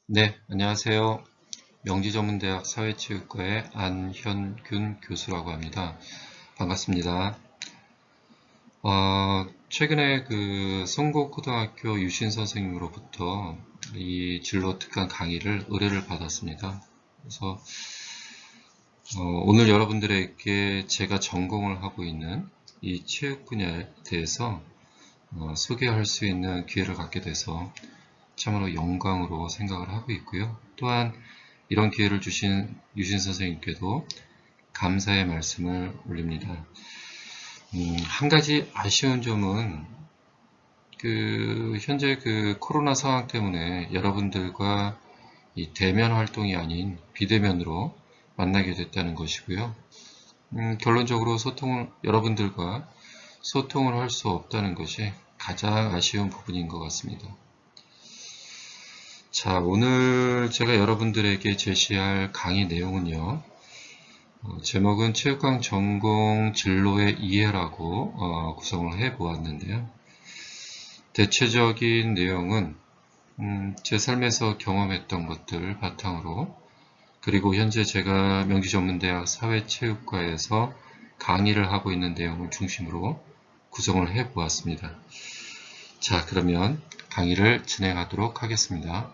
네, 안녕하세요. 명지전문대학 사회체육과의 안현균 교수라고 합니다. 반갑습니다. 최근에 그 성곡고등학교 유신 선생님으로부터 이 진로 특강 강의를 의뢰를 받았습니다. 그래서 오늘 여러분들에게 제가 전공을 하고 있는 이 체육 분야에 대해서 소개할 수 있는 기회를 갖게 돼서 참으로 영광으로 생각을 하고 있고요. 또한 이런 기회를 주신 유신 선생님께도 감사의 말씀을 올립니다. 한 가지 아쉬운 점은 현재 코로나 상황 때문에 여러분들과 이 대면 활동이 아닌 비대면으로 만나게 됐다는 것이고요. 결론적으로 여러분들과 소통을 할 수 없다는 것이 가장 아쉬운 부분인 것 같습니다. 자, 오늘 제가 여러분들에게 제시할 강의 내용은요. 제목은 체육관 전공 진로의 이해라고 구성을 해 보았는데요. 대체적인 내용은 제 삶에서 경험했던 것들 바탕으로, 그리고 현재 제가 명지전문대학 사회체육과에서 강의를 하고 있는 내용을 중심으로 구성을 해 보았습니다. 자, 그러면 강의를 진행하도록 하겠습니다.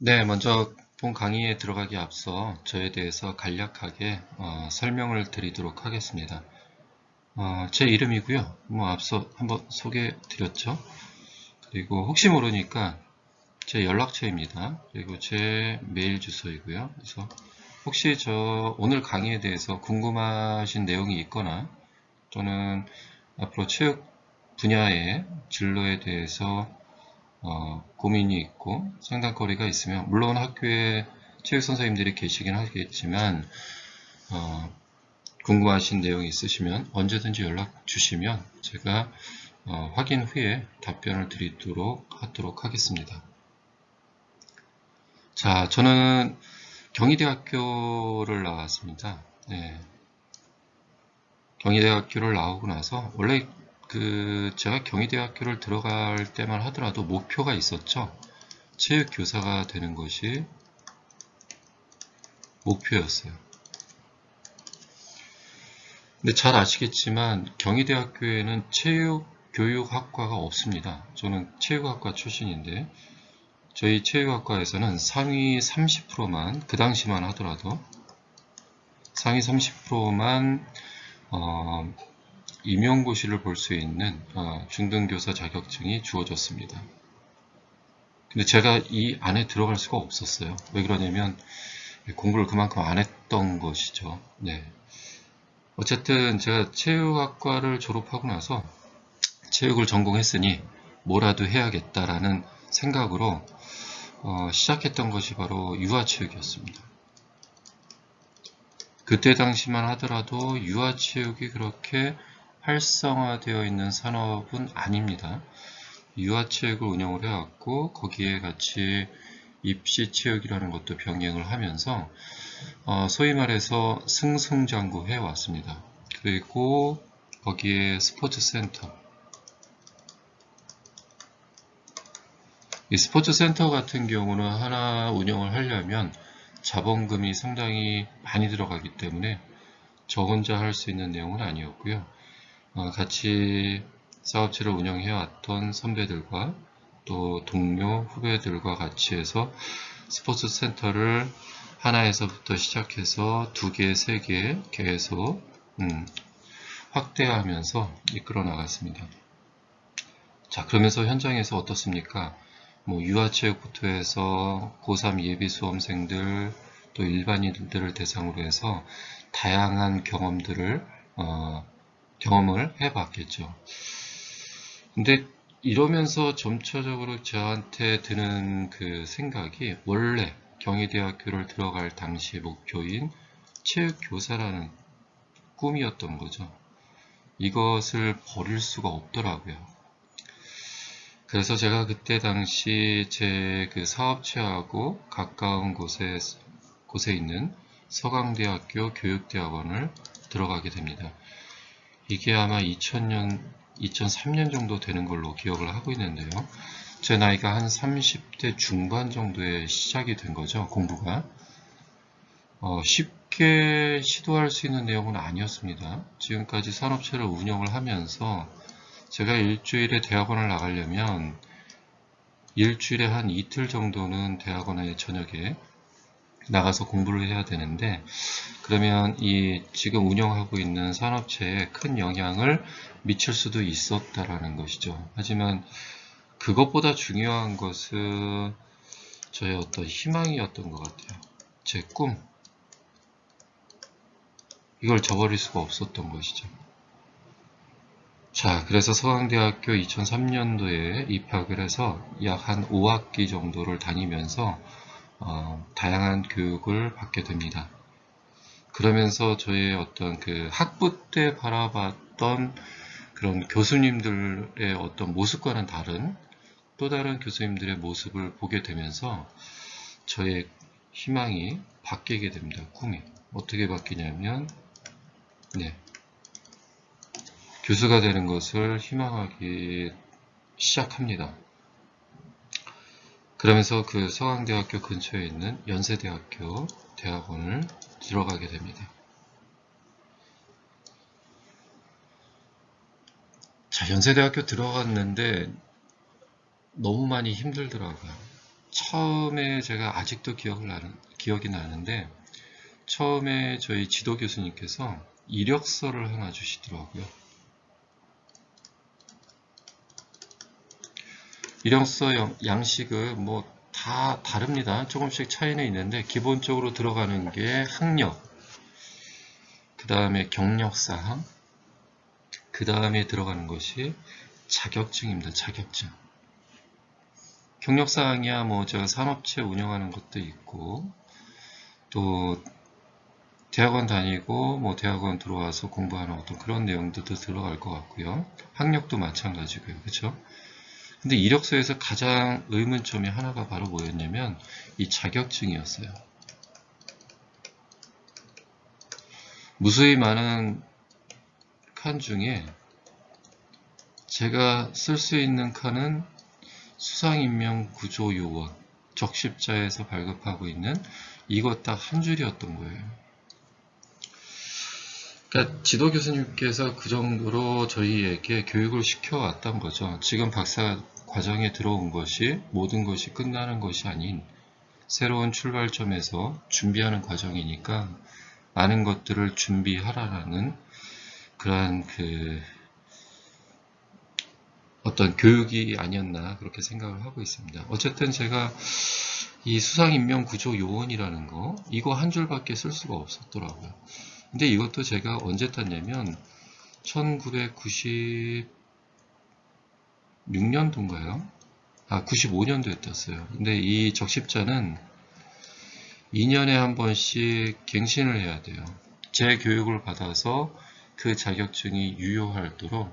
네, 먼저 본 강의에 들어가기 앞서 저에 대해서 간략하게 설명을 드리도록 하겠습니다. 제 이름이고요. 앞서 한번 소개해 드렸죠. 그리고 혹시 모르니까 제 연락처입니다. 그리고 제 메일 주소이고요. 그래서 혹시 오늘 강의에 대해서 궁금하신 내용이 있거나 또는 앞으로 체육 분야의 진로에 대해서 고민이 있고 상담거리가 있으면, 물론 학교에 체육 선생님들이 계시긴 하겠지만 궁금하신 내용이 있으시면 언제든지 연락 주시면 제가 확인 후에 답변을 드리도록 하도록 하겠습니다. 자, 저는 경희대학교를 나왔습니다. 네. 경희대학교를 나오고 나서 원래 제가 경희대학교를 들어갈 때만 하더라도 목표가 있었죠. 체육교사가 되는 것이 목표였어요. 근데 잘 아시겠지만 경희대학교에는 체육교육학과가 없습니다. 저는 체육학과 출신인데 저희 체육학과에서는 상위 30%만, 그 당시만 하더라도 상위 30%만 임용고시를 볼 수 있는 중등교사 자격증이 주어졌습니다. 근데 제가 이 안에 들어갈 수가 없었어요. 왜 그러냐면 공부를 그만큼 안 했던 것이죠. 네. 어쨌든 제가 체육학과를 졸업하고 나서 체육을 전공했으니 뭐라도 해야겠다라는 생각으로 시작했던 것이 바로 유아체육이었습니다. 그때 당시만 하더라도 유아체육이 그렇게 활성화되어 있는 산업은 아닙니다. 유아체육을 운영을 해왔고 거기에 같이 입시체육이라는 것도 병행을 하면서 소위 말해서 승승장구 해왔습니다. 그리고 거기에 스포츠센터, 이 스포츠센터 같은 경우는 하나 운영을 하려면 자본금이 상당히 많이 들어가기 때문에 저 혼자 할 수 있는 내용은 아니었고요. 같이 사업체를 운영해왔던 선배들과 또 동료, 후배들과 같이 해서 스포츠 센터를 하나에서부터 시작해서 2개, 3개 계속 확대하면서 이끌어 나갔습니다. 자, 그러면서 현장에서 어떻습니까? 유아체육부터 해서 고3 예비 수험생들 또 일반인들을 대상으로 해서 다양한 경험을 해봤겠죠. 근데 이러면서 점차적으로 저한테 드는 그 생각이, 원래 경희대학교를 들어갈 당시의 목표인 체육교사라는 꿈이었던 거죠. 이것을 버릴 수가 없더라고요. 그래서 제가 그때 당시 제 사업체하고 가까운 곳에 있는 서강대학교 교육대학원을 들어가게 됩니다. 이게 아마 2003년 정도 되는 걸로 기억을 하고 있는데요. 제 나이가 한 30대 중반 정도에 시작이 된 거죠, 공부가. 쉽게 시도할 수 있는 내용은 아니었습니다. 지금까지 산업체를 운영을 하면서 제가 일주일에 대학원을 나가려면 일주일에 한 이틀 정도는 대학원에 저녁에 나가서 공부를 해야 되는데, 그러면 이 지금 운영하고 있는 산업체에 큰 영향을 미칠 수도 있었다라는 것이죠. 하지만 그것보다 중요한 것은 저의 어떤 희망이었던 것 같아요. 제 꿈. 이걸 저버릴 수가 없었던 것이죠. 자, 그래서 서강대학교 2003년도에 입학을 해서 약 한 5학기 정도를 다니면서 다양한 교육을 받게 됩니다. 그러면서 저의 어떤 그 학부 때 바라봤던 그런 교수님들의 어떤 모습과는 다른 또 다른 교수님들의 모습을 보게 되면서 저의 희망이 바뀌게 됩니다. 꿈이. 어떻게 바뀌냐면, 네, 교수가 되는 것을 희망하기 시작합니다. 그러면서 그 서강대학교 근처에 있는 연세대학교 대학원을 들어가게 됩니다. 자, 연세대학교 들어갔는데 너무 많이 힘들더라고요. 처음에 제가 아직도 기억이 나는데, 처음에 저희 지도 교수님께서 이력서를 하나 주시더라고요. 이력서 양식은 뭐 다 다릅니다. 조금씩 차이는 있는데 기본적으로 들어가는 게 학력, 그 다음에 경력사항, 그 다음에 들어가는 것이 자격증입니다. 자격증. 경력사항이야 뭐 제가 산업체 운영하는 것도 있고 또 대학원 다니고 뭐 대학원 들어와서 공부하는 어떤 그런 내용들도 들어갈 것 같고요. 학력도 마찬가지고요. 그렇죠? 근데 이력서에서 가장 의문점이 하나가 바로 뭐였냐면 이 자격증이었어요. 무수히 많은 칸 중에 제가 쓸 수 있는 칸은 수상인명구조요원 적십자에서 발급하고 있는 이것 딱 한 줄이었던 거예요. 그러니까 지도 교수님께서 그 정도로 저희에게 교육을 시켜왔던 거죠. 지금 박사 과정에 들어온 것이 모든 것이 끝나는 것이 아닌 새로운 출발점에서 준비하는 과정이니까 많은 것들을 준비하라라는 그러한 그 어떤 교육이 아니었나 그렇게 생각을 하고 있습니다. 어쨌든 제가 이 수상인명구조요원이라는 거 이거 한 줄밖에 쓸 수가 없었더라고요. 근데 이것도 제가 언제 땄냐면 1996년도인가요? 95년도에 땄어요. 근데 이 적십자는 2년에 한 번씩 갱신을 해야 돼요. 재교육을 받아서 그 자격증이 유효하도록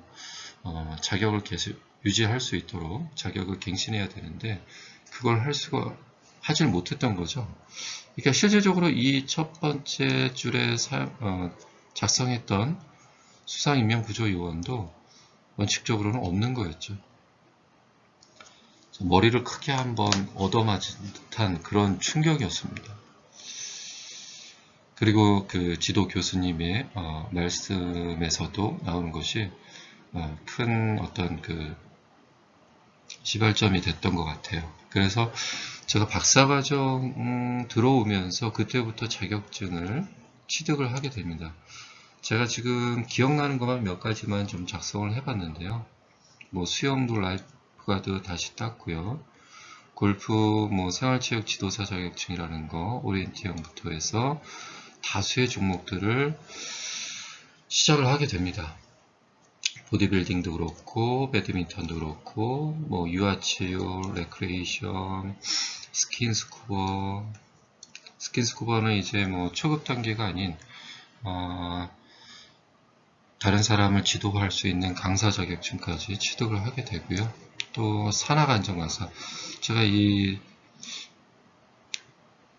자격을 계속 유지할 수 있도록 자격을 갱신해야 되는데 그걸 하질 못했던 거죠. 그러니까 실질적으로 이 첫 번째 줄에 작성했던 수상인명구조요원도 원칙적으로는 없는 거였죠. 머리를 크게 한번 얻어맞은 듯한 그런 충격이었습니다. 그리고 그 지도 교수님의 말씀에서도 나오는 것이 큰 어떤 그 시발점이 됐던 것 같아요. 그래서 제가 박사과정 들어오면서 그때부터 자격증을 취득을 하게 됩니다. 제가 지금 기억나는 것만 몇 가지만 좀 작성을 해봤는데요. 뭐 수영도 라이프가드 다시 땄고요. 골프 뭐 생활체육 지도사 자격증이라는 거 오리엔티엄부터 해서 다수의 종목들을 시작을 하게 됩니다. 보디빌딩도 그렇고 배드민턴도 그렇고 뭐 유아체육, 레크레이션, 스킨스쿠버는 이제 뭐 초급 단계가 아닌 다른 사람을 지도할 수 있는 강사 자격증까지 취득을 하게 되고요. 또 산학안전강사 제가 이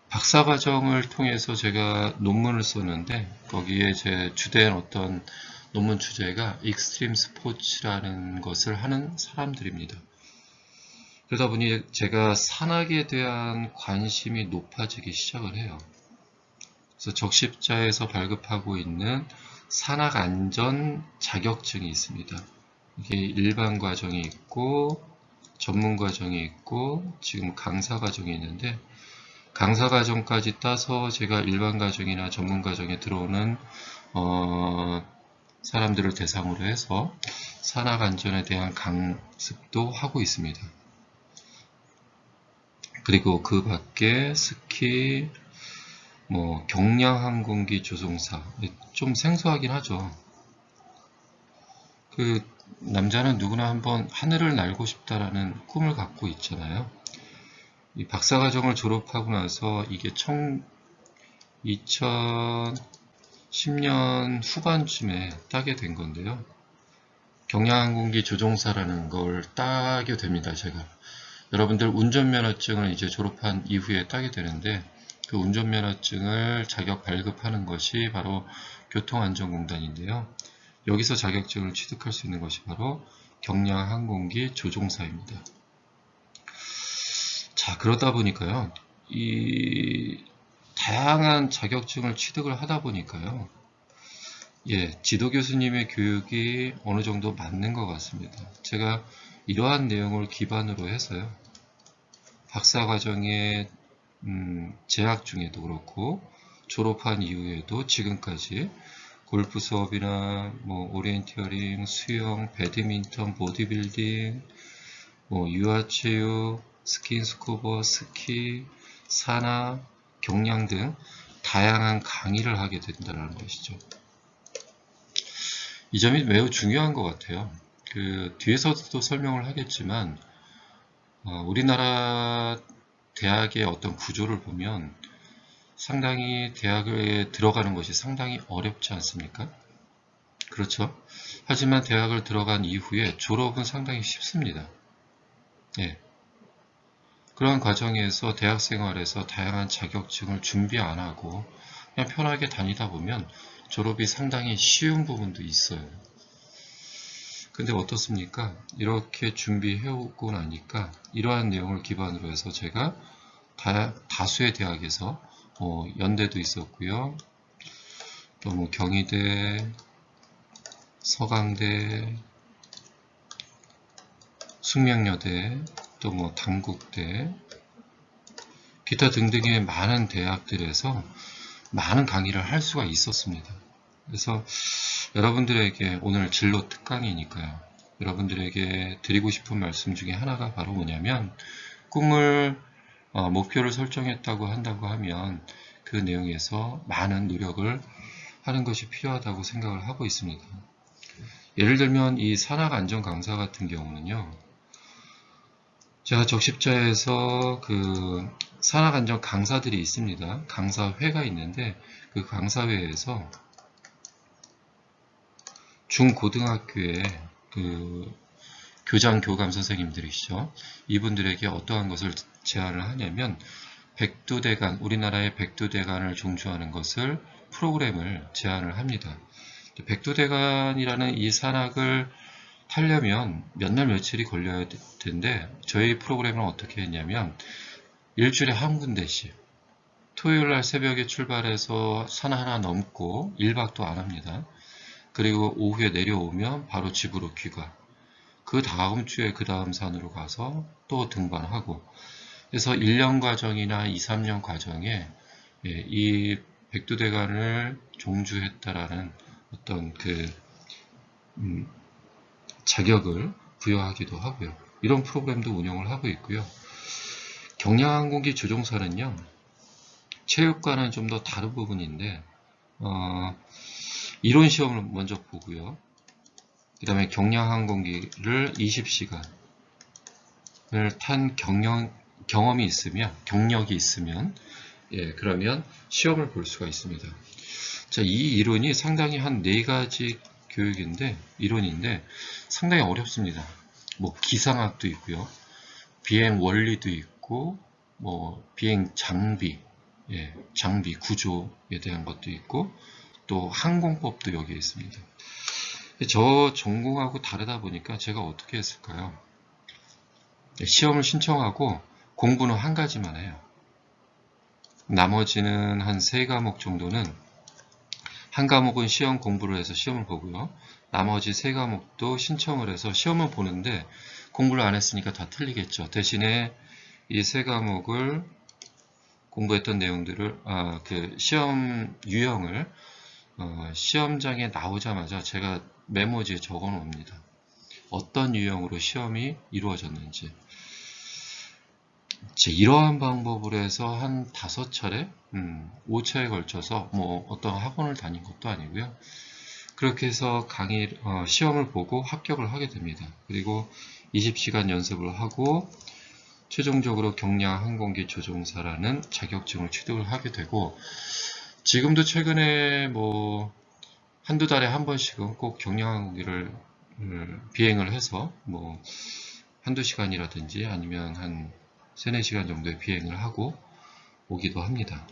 박사과정을 통해서 제가 논문을 썼는데 거기에 제 주된 어떤 논문 주제가 익스트림 스포츠라는 것을 하는 사람들입니다. 그러다 보니 제가 산학에 대한 관심이 높아지기 시작을 해요. 그래서 적십자에서 발급하고 있는 산학안전 자격증이 있습니다. 이게 일반 과정이 있고 전문 과정이 있고 지금 강사 과정이 있는데, 강사 과정까지 따서 제가 일반 과정이나 전문 과정에 들어오는 사람들을 대상으로 해서 산학 안전에 대한 강습도 하고 있습니다. 그리고 그 밖에 스키, 경량항공기 조종사, 좀 생소하긴 하죠. 그 남자는 누구나 한번 하늘을 날고 싶다라는 꿈을 갖고 있잖아요. 이 박사과정을 졸업하고 나서 이게 2010년 후반쯤에 따게 된 건데요. 경량항공기 조종사라는 걸 따게 됩니다, 제가. 여러분들 운전면허증을 이제 졸업한 이후에 따게 되는데, 그 운전면허증을 자격 발급하는 것이 바로 교통안전공단인데요. 여기서 자격증을 취득할 수 있는 것이 바로 경량항공기 조종사입니다. 자, 그러다 보니까요, 이 다양한 자격증을 취득을 하다 보니까요, 지도 교수님의 교육이 어느 정도 맞는 것 같습니다. 제가 이러한 내용을 기반으로 해서요, 박사과정에 재학 중에도 그렇고 졸업한 이후에도 지금까지 골프 수업이나 오리엔티어링, 수영, 배드민턴, 보디빌딩, 유아체육, 스킨스쿠버, 스키, 산악, 경량 등 다양한 강의를 하게 된다는 것이죠. 이 점이 매우 중요한 것 같아요. 그 뒤에서도 설명을 하겠지만 우리나라 대학의 어떤 구조를 보면 상당히 대학에 들어가는 것이 상당히 어렵지 않습니까? 그렇죠? 하지만 대학을 들어간 이후에 졸업은 상당히 쉽습니다. 그러한 과정에서 대학 생활에서 다양한 자격증을 준비 안 하고 그냥 편하게 다니다 보면 졸업이 상당히 쉬운 부분도 있어요. 근데 어떻습니까? 이렇게 준비해오고 나니까 이러한 내용을 기반으로 해서 제가 다수의 대학에서 연대도 있었고요. 또 경희대, 서강대, 숙명여대, 또 단국대, 기타 등등의 많은 대학들에서 많은 강의를 할 수가 있었습니다. 그래서 여러분들에게 오늘 진로 특강이니까요. 여러분들에게 드리고 싶은 말씀 중에 하나가 바로 뭐냐면, 꿈을 목표를 설정했다고 한다고 하면 그 내용에서 많은 노력을 하는 것이 필요하다고 생각을 하고 있습니다. 예를 들면 이 산학안전 강사 같은 경우는요, 제가 적십자에서 그 산학안전 강사들이 있습니다. 강사회가 있는데 그 강사회에서 중고등학교에 그 교장, 교감 선생님들이시죠. 이분들에게 어떠한 것을 제안을 하냐면 백두대간, 우리나라의 백두대간을 종주하는 것을 프로그램을 제안을 합니다. 백두대간이라는 이 산악을 타려면 몇 날 며칠이 걸려야 될 텐데 저희 프로그램은 어떻게 했냐면 일주일에 한 군데씩 토요일날 새벽에 출발해서 산 하나 넘고 1박도 안 합니다. 그리고 오후에 내려오면 바로 집으로 귀가. 그 다음 주에 그 다음 산으로 가서 또 등반하고. 그래서 1년 과정이나 2, 3년 과정에 이 백두대간을 종주했다라는 어떤 그 자격을 부여하기도 하고요. 이런 프로그램도 운영을 하고 있고요. 경량항공기 조종사는요, 체육과는 좀 더 다른 부분인데 이론 시험을 먼저 보고요. 그 다음에 경량항공기를 20시간을 탄 경험이 있으면, 경력이 있으면, 그러면 시험을 볼 수가 있습니다. 자, 이 이론이 상당히 한 4가지 교육인데, 이론인데, 상당히 어렵습니다. 기상학도 있고요. 비행 원리도 있고, 비행 장비, 장비 구조에 대한 것도 있고, 또 항공법도 여기에 있습니다. 저 전공하고 다르다 보니까 제가 어떻게 했을까요? 시험을 신청하고 공부는 한 가지만 해요. 나머지는 한 3과목 정도는, 한 과목은 시험 공부를 해서 시험을 보고요. 나머지 3과목도 신청을 해서 시험을 보는데 공부를 안 했으니까 다 틀리겠죠. 대신에 이 3과목을 공부했던 내용들을 그 시험 유형을 시험장에 나오자마자 제가 메모지에 적어 놓습니다. 어떤 유형으로 시험이 이루어졌는지. 이러한 방법으로 해서 한 5차례, 5차에 걸쳐서 뭐 어떤 학원을 다닌 것도 아니고요. 그렇게 해서 시험을 보고 합격을 하게 됩니다. 그리고 20시간 연습을 하고 최종적으로 경량 항공기 조종사라는 자격증을 취득을 하게 되고, 지금도 최근에 뭐 한두 달에 한 번씩은 꼭 경량 항공기를 비행을 해서 뭐 한두 시간이라든지 아니면 한 3, 4시간 정도의 비행을 하고 오기도 합니다.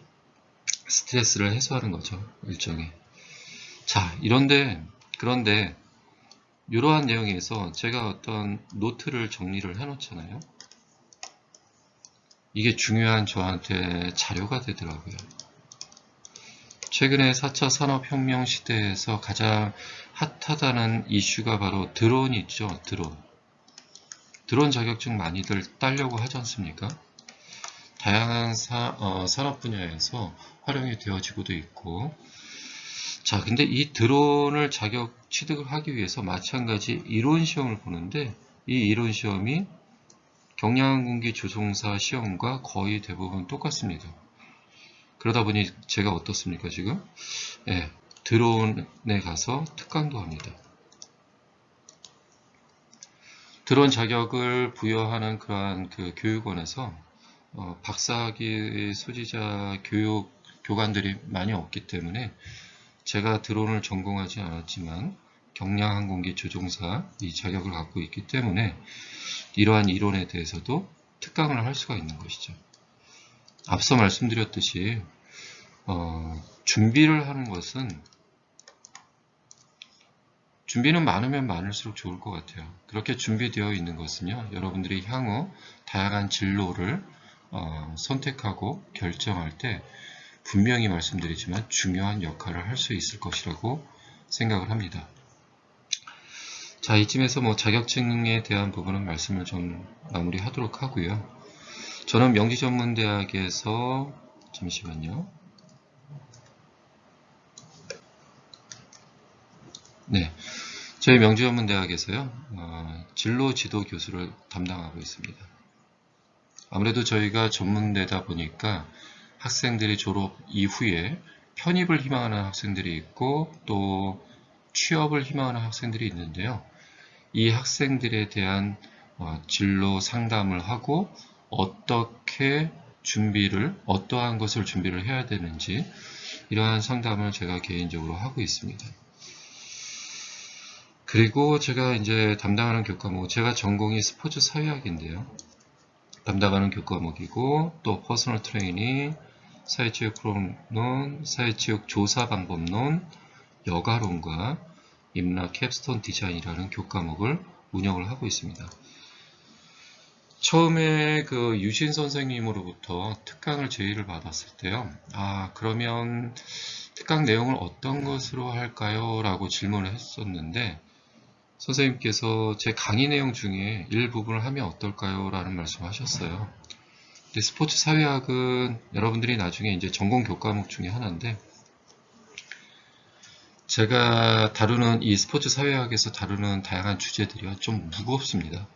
스트레스를 해소하는 거죠, 일종의. 자, 그런데 이러한 내용에서 제가 어떤 노트를 정리를 해 놓잖아요. 이게 중요한 저한테 자료가 되더라고요. 최근에 4차 산업혁명 시대에서 가장 핫하다는 이슈가 바로 드론이 있죠. 드론 자격증 많이들 따려고 하지 않습니까? 다양한 산업 분야에서 활용이 되어지고도 있고, 자, 근데 이 드론을 자격 취득을 하기 위해서 마찬가지 이론 시험을 보는데, 이 이론 시험이 경량항공기 조종사 시험과 거의 대부분 똑같습니다. 그러다 보니 제가 어떻습니까, 지금? 예, 드론에 가서 특강도 합니다. 드론 자격을 부여하는 그러한 그 교육원에서 박사학위 소지자 교관들이 많이 없기 때문에 제가 드론을 전공하지 않았지만 경량항공기 조종사 이 자격을 갖고 있기 때문에 이러한 이론에 대해서도 특강을 할 수가 있는 것이죠. 앞서 말씀드렸듯이 준비를 하는 것은 준비는 많으면 많을수록 좋을 것 같아요. 그렇게 준비되어 있는 것은요, 여러분들이 향후 다양한 진로를 선택하고 결정할 때 분명히 말씀드리지만 중요한 역할을 할 수 있을 것이라고 생각을 합니다. 자, 이쯤에서 뭐 자격증에 대한 부분은 말씀을 좀 마무리하도록 하고요. 저는 명지전문대학에서 잠시만요. 네, 저희 명지전문대학에서요, 진로 지도 교수를 담당하고 있습니다. 아무래도 저희가 전문대다 보니까 학생들이 졸업 이후에 편입을 희망하는 학생들이 있고 또 취업을 희망하는 학생들이 있는데요. 이 학생들에 대한 진로 상담을 하고 어떠한 것을 준비를 해야 되는지 이러한 상담을 제가 개인적으로 하고 있습니다. 그리고 제가 이제 담당하는 교과목, 제가 전공이 스포츠 사회학인데요. 담당하는 교과목이고 또 퍼스널 트레이닝, 사회체육 프로론, 사회체육 조사 방법론, 여가론과 임나 캡스톤 디자인이라는 교과목을 운영을 하고 있습니다. 처음에 그 유신 선생님으로부터 특강을 제의를 받았을 때요. 그러면 특강 내용을 어떤 것으로 할까요? 라고 질문을 했었는데 선생님께서 제 강의 내용 중에 일부분을 하면 어떨까요? 라는 말씀을 하셨어요. 근데 스포츠 사회학은 여러분들이 나중에 이제 전공 교과목 중에 하나인데 제가 다루는 이 스포츠 사회학에서 다루는 다양한 주제들이 좀 무겁습니다.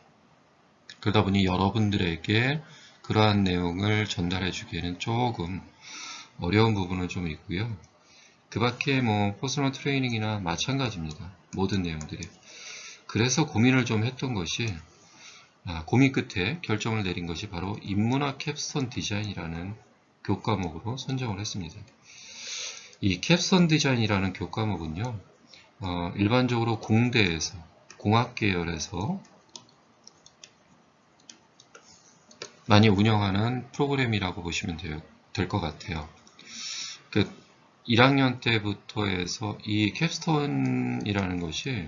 그러다 보니 여러분들에게 그러한 내용을 전달해 주기에는 조금 어려운 부분은 좀 있고요. 그 밖에 뭐 퍼스널 트레이닝이나 마찬가지입니다. 모든 내용들이. 그래서 고민을 좀 했던 것이 고민 끝에 결정을 내린 것이 바로 인문학 캡스톤 디자인이라는 교과목으로 선정을 했습니다. 이 캡스톤 디자인이라는 교과목은요, 일반적으로 공대에서, 공학 계열에서 많이 운영하는 프로그램이라고 보시면 될 것 같아요. 1학년 때부터 해서 이 캡스톤이라는 것이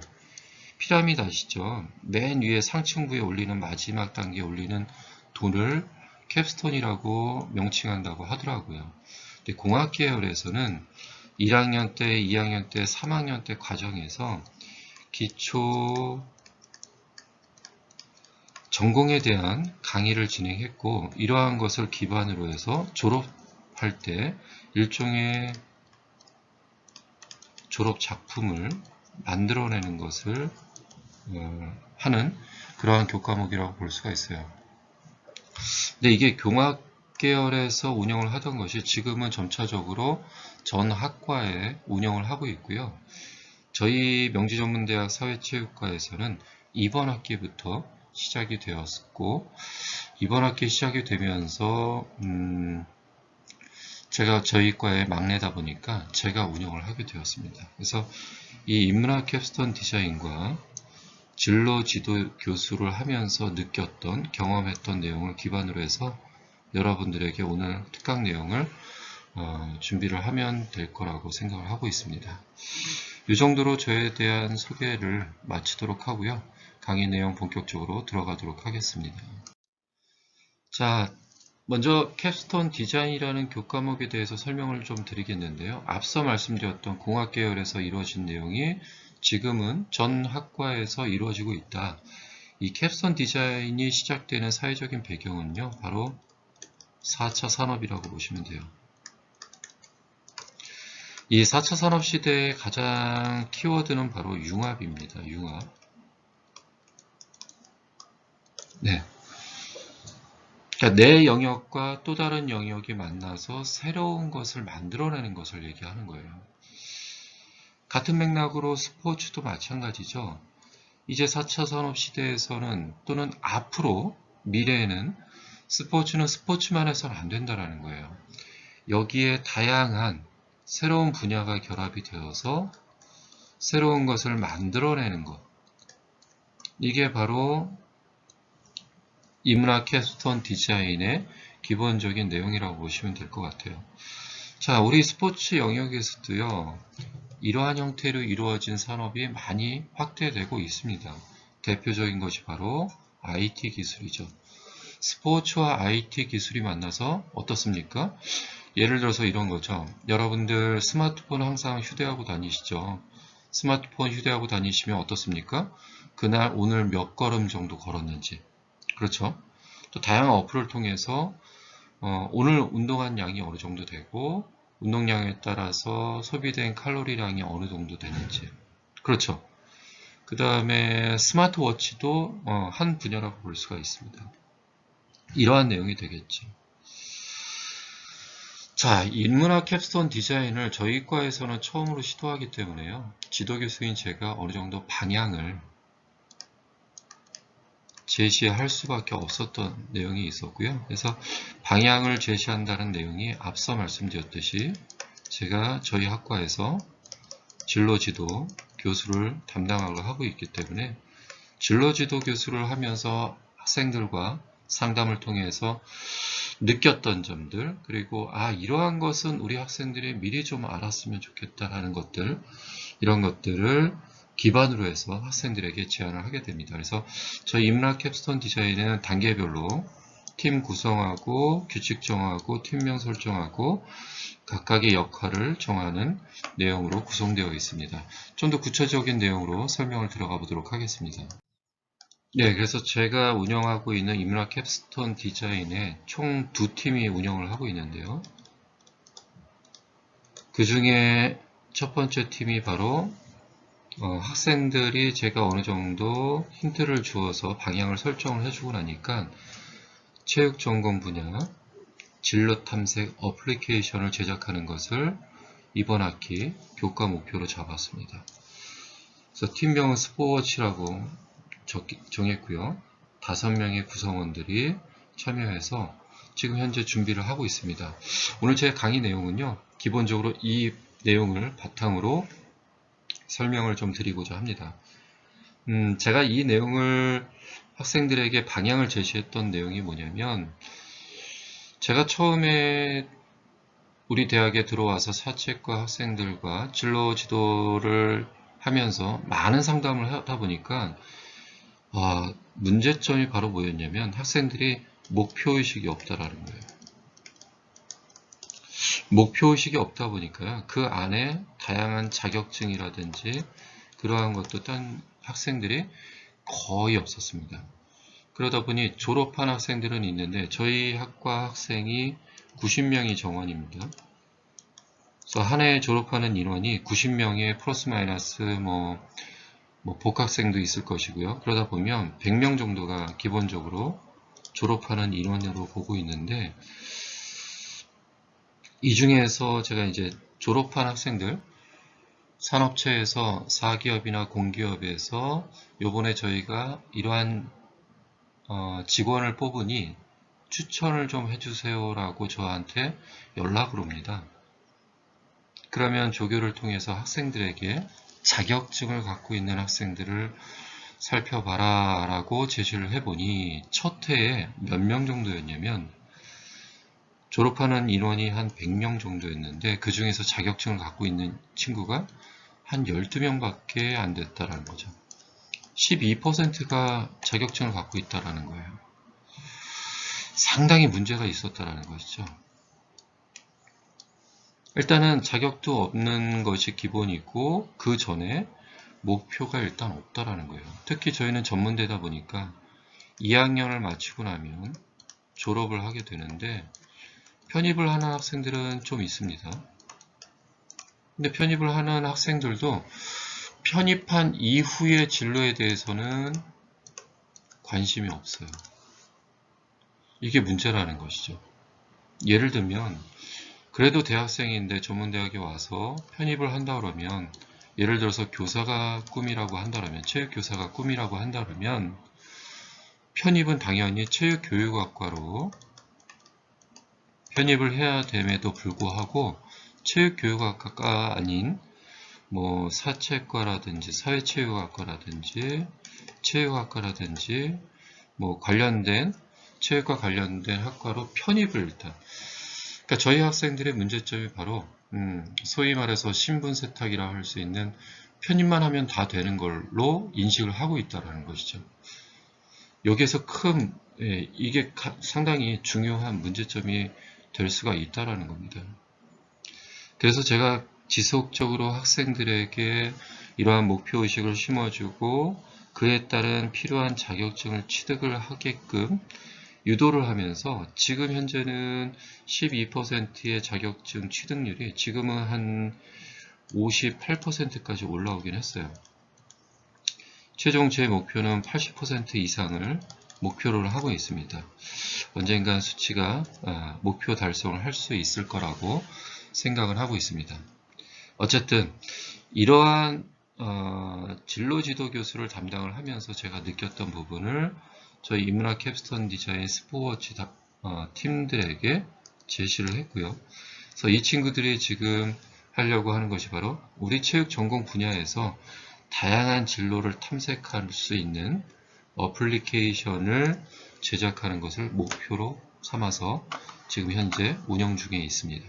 피라미드 아시죠? 맨 위에 상층부에 올리는 마지막 단계에 올리는 돈을 캡스톤이라고 명칭한다고 하더라고요. 근데 공학 계열에서는 1학년 때, 2학년 때, 3학년 때 과정에서 기초 전공에 대한 강의를 진행했고, 이러한 것을 기반으로 해서 졸업할 때 일종의 졸업 작품을 만들어내는 것을 하는 그러한 교과목이라고 볼 수가 있어요. 근데 이게 공학 계열에서 운영을 하던 것이 지금은 점차적으로 전 학과에 운영을 하고 있고요. 저희 명지전문대학 사회체육과에서는 이번 학기부터 시작이 되었고, 이번 학기 시작이 되면서 제가 저희 과의 막내다 보니까 제가 운영을 하게 되었습니다. 그래서 이 인문학 캡스톤 디자인과 진로 지도 교수를 하면서 느꼈던, 경험했던 내용을 기반으로 해서 여러분들에게 오늘 특강 내용을 준비를 하면 될 거라고 생각을 하고 있습니다. 이 정도로 저에 대한 소개를 마치도록 하고요. 강의 내용 본격적으로 들어가도록 하겠습니다. 자, 먼저 캡스톤 디자인이라는 교과목에 대해서 설명을 좀 드리겠는데요. 앞서 말씀드렸던 공학 계열에서 이루어진 내용이 지금은 전 학과에서 이루어지고 있다. 이 캡스톤 디자인이 시작되는 사회적인 배경은요, 바로 4차 산업이라고 보시면 돼요. 이 4차 산업 시대의 가장 키워드는 바로 융합입니다. 융합. 네. 그러니까 내 영역과 또 다른 영역이 만나서 새로운 것을 만들어내는 것을 얘기하는 거예요. 같은 맥락으로 스포츠도 마찬가지죠. 이제 4차 산업 시대에서는 또는 앞으로 미래에는 스포츠는 스포츠만 해서는 안 된다는 거예요. 여기에 다양한 새로운 분야가 결합이 되어서 새로운 것을 만들어내는 것. 이게 바로 인문학 캡스톤 디자인의 기본적인 내용이라고 보시면 될 것 같아요. 자, 우리 스포츠 영역에서도요, 이러한 형태로 이루어진 산업이 많이 확대되고 있습니다. 대표적인 것이 바로 IT 기술이죠. 스포츠와 IT 기술이 만나서 어떻습니까? 예를 들어서 이런 거죠. 여러분들 스마트폰 항상 휴대하고 다니시죠? 스마트폰 휴대하고 다니시면 어떻습니까? 그날 오늘 몇 걸음 정도 걸었는지. 그렇죠? 또 다양한 어플을 통해서 오늘 운동한 양이 어느 정도 되고 운동량에 따라서 소비된 칼로리량이 어느 정도 되는지. 그렇죠? 그 다음에 스마트워치도 한 분야라고 볼 수가 있습니다. 이러한 내용이 되겠죠. 자, 인문학 캡스톤 디자인을 저희 과에서는 처음으로 시도하기 때문에요. 지도교수인 제가 어느 정도 방향을 제시할 수밖에 없었던 내용이 있었고요. 그래서 방향을 제시한다는 내용이 앞서 말씀드렸듯이 제가 저희 학과에서 진로지도 교수를 담당하고 하고 있기 때문에 진로지도 교수를 하면서 학생들과 상담을 통해서 느꼈던 점들, 그리고 이러한 것은 우리 학생들이 미리 좀 알았으면 좋겠다라는 것들, 이런 것들을 기반으로 해서 학생들에게 제안을 하게 됩니다. 그래서 저희 인문학 캡스톤 디자인은 단계별로 팀 구성하고 규칙 정하고 팀명 설정하고 각각의 역할을 정하는 내용으로 구성되어 있습니다. 좀 더 구체적인 내용으로 설명을 들어가 보도록 하겠습니다. 네, 그래서 제가 운영하고 있는 인문학 캡스톤 디자인에 총 2팀이 운영을 하고 있는데요. 그 중에 첫 번째 팀이 바로 학생들이 제가 어느 정도 힌트를 주어서 방향을 설정을 해주고 나니까 체육 전공 분야 진로 탐색 어플리케이션을 제작하는 것을 이번 학기 교과 목표로 잡았습니다. 그래서 팀명은 스포츠라고 정했고요. 5명의 구성원들이 참여해서 지금 현재 준비를 하고 있습니다. 오늘 제 강의 내용은요, 기본적으로 이 내용을 바탕으로 설명을 좀 드리고자 합니다. 제가 이 내용을 학생들에게 방향을 제시했던 내용이 뭐냐면, 제가 처음에 우리 대학에 들어와서 사채과 학생들과 진로 지도를 하면서 많은 상담을 하다 보니까 문제점이 바로 뭐였냐면 학생들이 목표의식이 없다라는 거예요. 목표의식이 없다 보니까 그 안에 다양한 자격증이라든지 그러한 것도 딴 학생들이 거의 없었습니다. 그러다 보니 졸업한 학생들은 있는데 저희 학과 학생이 90명이 정원입니다. 그래서 한 해 졸업하는 인원이 90명에 플러스 마이너스 뭐 복학생도 있을 것이고요. 그러다 보면 100명 정도가 기본적으로 졸업하는 인원으로 보고 있는데 이 중에서 제가 이제 졸업한 학생들 산업체에서 사기업이나 공기업에서 요번에 저희가 이러한 직원을 뽑으니 추천을 좀 해주세요 라고 저한테 연락을 옵니다. 그러면 조교를 통해서 학생들에게 자격증을 갖고 있는 학생들을 살펴봐라 라고 제시를 해보니 첫 해에 몇 명 정도였냐면 졸업하는 인원이 한 100명 정도였는데 그 중에서 자격증을 갖고 있는 친구가 한 12명밖에 안 됐다라는 거죠. 12%가 자격증을 갖고 있다라는 거예요. 상당히 문제가 있었다라는 것이죠. 일단은 자격도 없는 것이 기본이고 그 전에 목표가 일단 없다라는 거예요. 특히 저희는 전문대다 보니까 2학년을 마치고 나면 졸업을 하게 되는데 편입을 하는 학생들은 좀 있습니다. 근데 편입을 하는 학생들도 편입한 이후의 진로에 대해서는 관심이 없어요. 이게 문제라는 것이죠. 예를 들면 그래도 대학생인데 전문대학에 와서 편입을 한다 그러면 예를 들어서 교사가 꿈이라고 한다면 체육교사가 꿈이라고 한다면 편입은 당연히 체육교육학과로 편입을 해야 됨에도 불구하고 체육교육학과가 아닌 뭐 사체과라든지 사회체육학과라든지 체육학과라든지 뭐 관련된 체육과 관련된 학과로 편입을 일단 그러니까 저희 학생들의 문제점이 바로 소위 말해서 신분 세탁이라 할 수 있는 편입만 하면 다 되는 걸로 인식을 하고 있다는 것이죠. 여기에서 이게 상당히 중요한 문제점이 될 수가 있다는 겁니다. 그래서 제가 지속적으로 학생들에게 이러한 목표의식을 심어주고 그에 따른 필요한 자격증을 취득을 하게끔 유도를 하면서 지금 현재는 12%의 자격증 취득률이 지금은 한 58%까지 올라오긴 했어요. 최종 제 목표는 80% 이상을 목표로 하고 있습니다. 언젠간 수치가 목표 달성을 할 수 있을 거라고 생각을 하고 있습니다. 어쨌든 이러한 진로 지도 교수를 담당을 하면서 제가 느꼈던 부분을 저희 인문학 캡스톤 디자인 스포워치 팀들에게 제시를 했고요. 그래서 이 친구들이 지금 하려고 하는 것이 바로 우리 체육 전공 분야에서 다양한 진로를 탐색할 수 있는 어플리케이션을 제작하는 것을 목표로 삼아서 지금 현재 운영 중에 있습니다.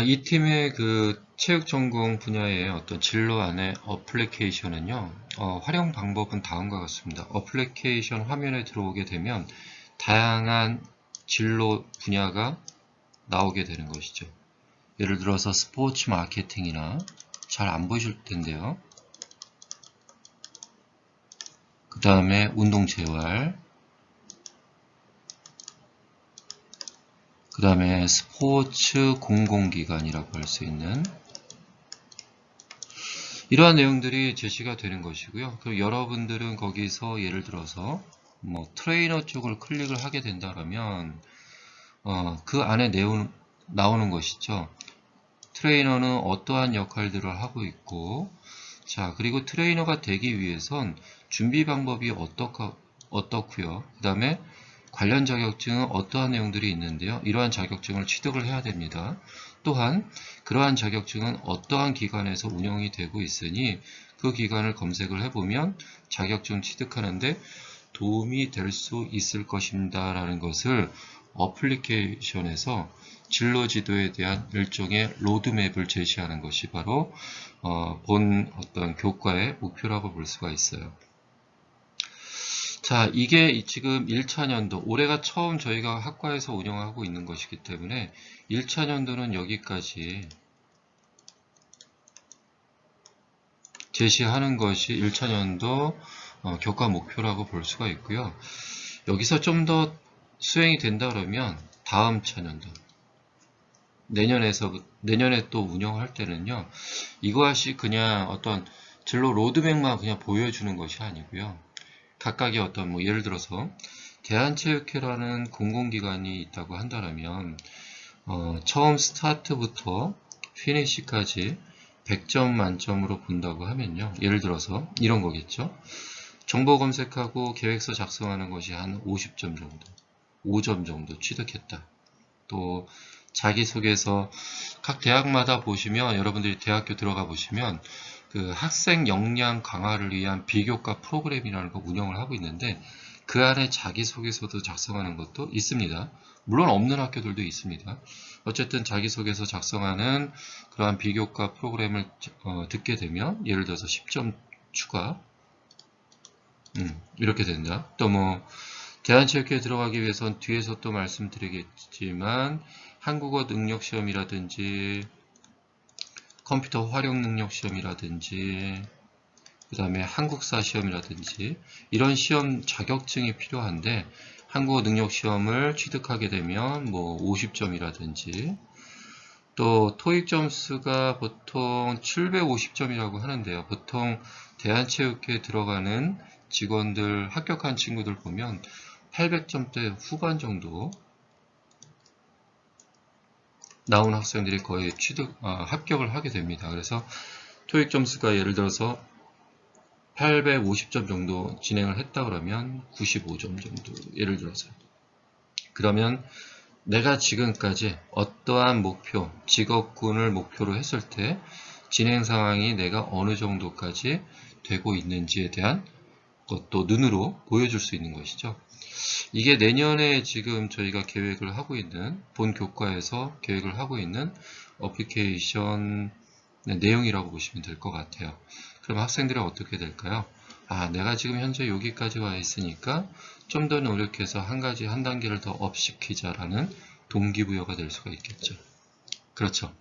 이 팀의 그 체육 전공 분야의 어떤 진로 안의 어플리케이션은요, 활용 방법은 다음과 같습니다. 어플리케이션 화면에 들어오게 되면 다양한 진로 분야가 나오게 되는 것이죠. 예를 들어서 스포츠 마케팅이나 잘 안 보이실 텐데요. 그 다음에 운동재활, 그 다음에 스포츠 공공기관이라고 할 수 있는 이러한 내용들이 제시가 되는 것이고요. 그럼 여러분들은 거기서 예를 들어서 뭐 트레이너 쪽을 클릭을 하게 된다면 그 안에 나오는 것이죠. 트레이너는 어떠한 역할들을 하고 있고 자 그리고 트레이너가 되기 위해선 준비 방법이 어떻고요. 그 다음에 관련 자격증은 어떠한 내용들이 있는데요. 이러한 자격증을 취득을 해야 됩니다. 또한 그러한 자격증은 어떠한 기관에서 운영이 되고 있으니 그 기관을 검색을 해보면 자격증 취득하는데 도움이 될 수 있을 것입니다. 라는 것을 어플리케이션에서 진로 지도에 대한 일종의 로드맵을 제시하는 것이 바로 본 어떤 교과의 목표라고 볼 수가 있어요. 자, 이게 지금 1차 년도, 올해가 처음 저희가 학과에서 운영하고 있는 것이기 때문에 1차 년도는 여기까지 제시하는 것이 1차 년도 교과 목표라고 볼 수가 있고요. 여기서 좀 더 수행이 된다 그러면 다음 차년도, 내년에 또 운영할 때는요, 이것이 그냥 어떤 진로 로드맵만 그냥 보여주는 것이 아니고요. 각각의 어떤 뭐 예를 들어서 대한체육회라는 공공기관이 있다고 한다면 처음 스타트부터 피니시까지 100점 만점으로 본다고 하면요. 예를 들어서 이런 거겠죠. 정보 검색하고 계획서 작성하는 것이 한 50점 정도, 5점 정도 취득했다. 또 자기소개서 각 대학마다 보시면 여러분들이 대학교 들어가 보시면 그 학생 역량 강화를 위한 비교과 프로그램이라는 거 운영을 하고 있는데 그 안에 자기소개서도 작성하는 것도 있습니다. 물론 없는 학교들도 있습니다. 어쨌든 자기소개서 작성하는 그러한 비교과 프로그램을 듣게 되면 예를 들어서 10점 추가 이렇게 된다. 또 뭐 대한체육회에 들어가기 위해선 뒤에서 또 말씀드리겠지만 한국어 능력 시험이라든지 컴퓨터 활용 능력 시험이라든지 그 다음에 한국사 시험이라든지 이런 시험 자격증이 필요한데 한국어 능력 시험을 취득하게 되면 뭐 50점이라든지 또 토익 점수가 보통 750점이라고 하는데요. 보통 대한체육회에 들어가는 직원들 합격한 친구들 보면 800점대 후반 정도 나온 학생들이 거의 합격을 하게 됩니다. 그래서 토익 점수가 예를 들어서 850점 정도 진행을 했다 그러면 95점 정도 예를 들어서 그러면 내가 지금까지 어떠한 목표, 직업군을 목표로 했을 때 진행 상황이 내가 어느 정도까지 되고 있는지에 대한 것도 눈으로 보여줄 수 있는 것이죠. 이게 내년에 지금 저희가 계획을 하고 있는 본 교과에서 계획을 하고 있는 어플리케이션 내용이라고 보시면 될 것 같아요. 그럼 학생들은 어떻게 될까요? 아, 내가 지금 현재 여기까지 와 있으니까 좀 더 노력해서 한 단계를 더 업시키자라는 동기부여가 될 수가 있겠죠. 그렇죠.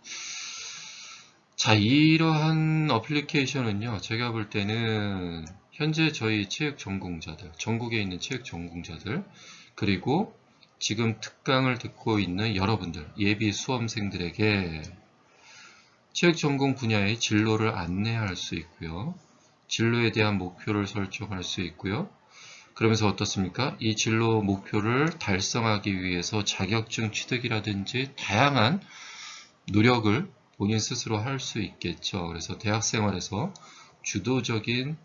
자, 이러한 어플리케이션은요, 제가 볼 때는 현재 저희 체육 전공자들, 전국에 있는 체육 전공자들, 그리고 지금 특강을 듣고 있는 여러분들, 예비 수험생들에게 체육 전공 분야의 진로를 안내할 수 있고요. 진로에 대한 목표를 설정할 수 있고요. 그러면서 어떻습니까? 이 진로 목표를 달성하기 위해서 자격증 취득이라든지 다양한 노력을 본인 스스로 할 수 있겠죠. 그래서 대학 생활에서 주도적인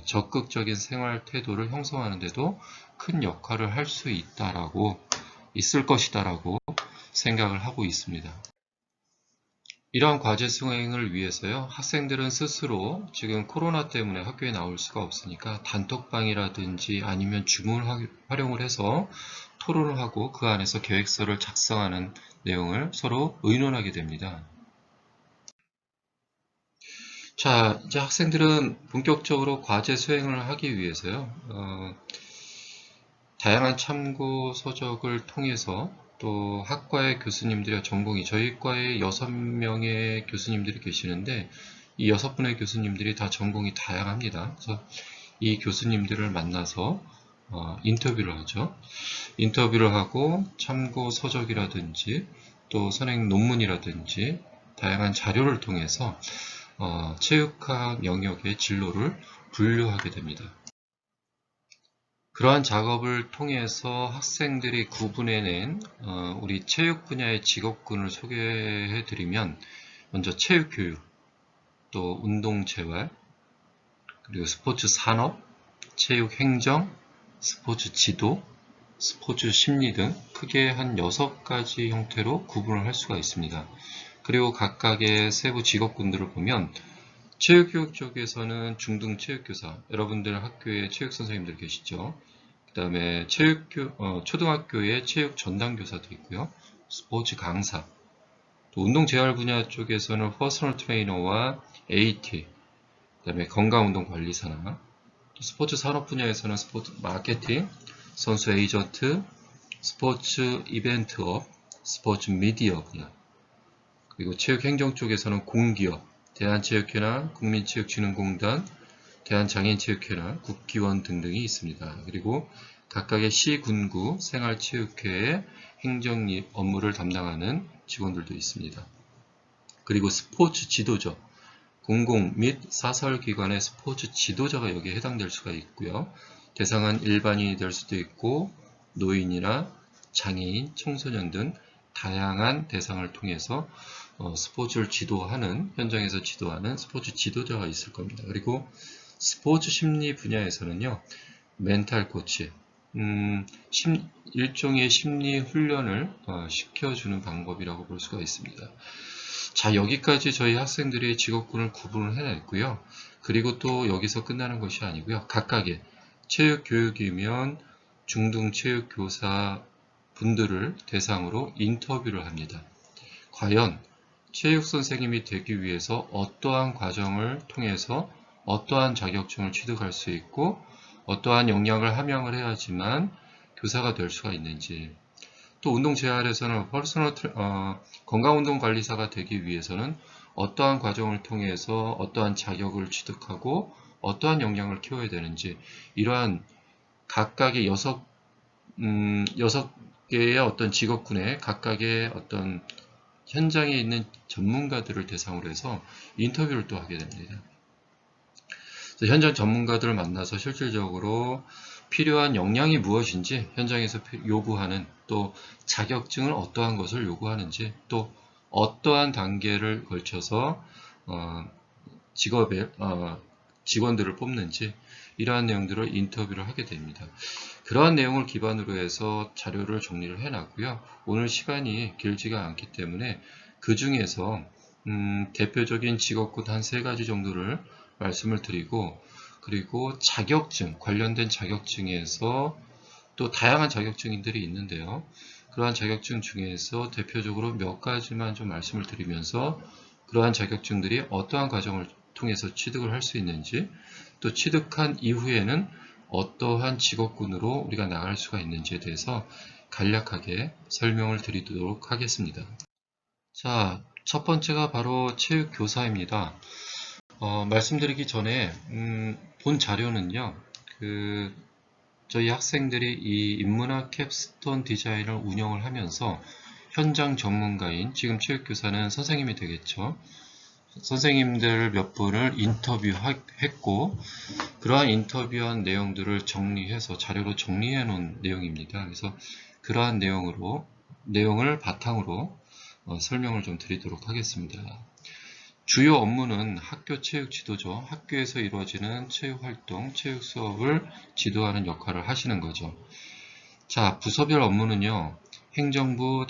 적극적인 생활 태도를 형성하는 데도 큰 역할을 할 수 있을 것이다라고 생각을 하고 있습니다. 이러한 과제 수행을 위해서요, 학생들은 스스로 지금 코로나 때문에 학교에 나올 수가 없으니까 단톡방이라든지 아니면 줌을 활용을 해서 토론을 하고 그 안에서 계획서를 작성하는 내용을 서로 의논하게 됩니다. 자, 이제 학생들은 본격적으로 과제 수행을 하기 위해서요, 다양한 참고 서적을 통해서 또 학과의 교수님들의 전공이 저희 과에 6명의 교수님들이 계시는데 이 6분의 교수님들이 다 전공이 다양합니다. 그래서 이 교수님들을 만나서 인터뷰를 하죠. 인터뷰를 하고 참고 서적이라든지 또 선행 논문이라든지 다양한 자료를 통해서 체육학 영역의 진로를 분류하게 됩니다. 그러한 작업을 통해서 학생들이 구분해낸 우리 체육 분야의 직업군을 소개해드리면 먼저 체육교육, 또 운동재활, 그리고 스포츠 산업, 체육행정, 스포츠 지도, 스포츠 심리 등 크게 한 6가지 형태로 구분을 할 수가 있습니다. 그리고 각각의 세부 직업군들을 보면 체육교육 쪽에서는 중등체육교사, 여러분들 학교에 체육선생님들 계시죠? 그다음에 초등학교의 체육 전담교사도 있고요. 스포츠 강사, 또 운동 재활 분야 쪽에서는 퍼스널 트레이너와 AT, 그다음에 건강운동 관리사나 스포츠 산업 분야에서는 스포츠 마케팅, 선수 에이전트, 스포츠 이벤트업, 스포츠 미디어 분야, 그리고 체육행정 쪽에서는 공기업, 대한체육회나 국민체육진흥공단, 대한장애인체육회나 국기원 등등이 있습니다. 그리고 각각의 시, 군구, 생활체육회의 행정 업무를 담당하는 직원들도 있습니다. 그리고 스포츠 지도자, 공공 및 사설기관의 스포츠 지도자가 여기에 해당될 수가 있고요. 대상은 일반인이 될 수도 있고 노인이나 장애인, 청소년 등 다양한 대상을 통해서 스포츠를 지도하는, 현장에서 지도하는 스포츠 지도자가 있을 겁니다. 그리고 스포츠 심리 분야에서는요, 멘탈 코치, 일종의 심리 훈련을 시켜주는 방법이라고 볼 수가 있습니다. 자, 여기까지 저희 학생들의 직업군을 구분을 해냈고요. 그리고 또 여기서 끝나는 것이 아니고요. 각각의 체육교육이면 중등체육교사 분들을 대상으로 인터뷰를 합니다. 과연 체육선생님이 되기 위해서 어떠한 과정을 통해서 어떠한 자격증을 취득할 수 있고 어떠한 역량을 함양을 해야지만 교사가 될 수가 있는지, 또 운동재활에서는 건강운동관리사가 되기 위해서는 어떠한 과정을 통해서 어떠한 자격을 취득하고 어떠한 역량을 키워야 되는지, 이러한 각각의 6개의 어떤 직업군의 각각의 어떤 현장에 있는 전문가들을 대상으로 해서 인터뷰를 또 하게 됩니다. 현장 전문가들을 만나서 실질적으로 필요한 역량이 무엇인지, 현장에서 요구하는, 또 자격증을 어떠한 것을 요구하는지, 또 어떠한 단계를 걸쳐서 직원들을 뽑는지, 이러한 내용들을 인터뷰를 하게 됩니다. 그러한 내용을 기반으로 해서 자료를 정리를 해놨고요. 오늘 시간이 길지가 않기 때문에 그 중에서 대표적인 직업군 한 3가지 정도를 말씀을 드리고, 그리고 자격증, 관련된 자격증에서 또 다양한 자격증들이 있는데요. 그러한 자격증 중에서 대표적으로 몇 가지만 좀 말씀을 드리면서 그러한 자격증들이 어떠한 과정을 통해서 취득을 할 수 있는지, 또 취득한 이후에는 어떠한 직업군으로 우리가 나갈 수가 있는지에 대해서 간략하게 설명을 드리도록 하겠습니다. 자, 첫 번째가 바로 체육교사입니다. 말씀드리기 전에 본 자료는요, 저희 학생들이 이 인문학 캡스톤 디자인을 운영을 하면서 현장 전문가인, 지금 체육교사는 선생님이 되겠죠, 선생님들 몇 분을 인터뷰했고, 그러한 인터뷰한 내용들을 정리해서 자료로 정리해 놓은 내용입니다. 그래서 그러한 내용을 바탕으로 설명을 좀 드리도록 하겠습니다. 주요 업무는 학교 체육 지도죠. 학교에서 이루어지는 체육활동, 체육 수업을 지도하는 역할을 하시는 거죠. 자, 부서별 업무는요, 행정부,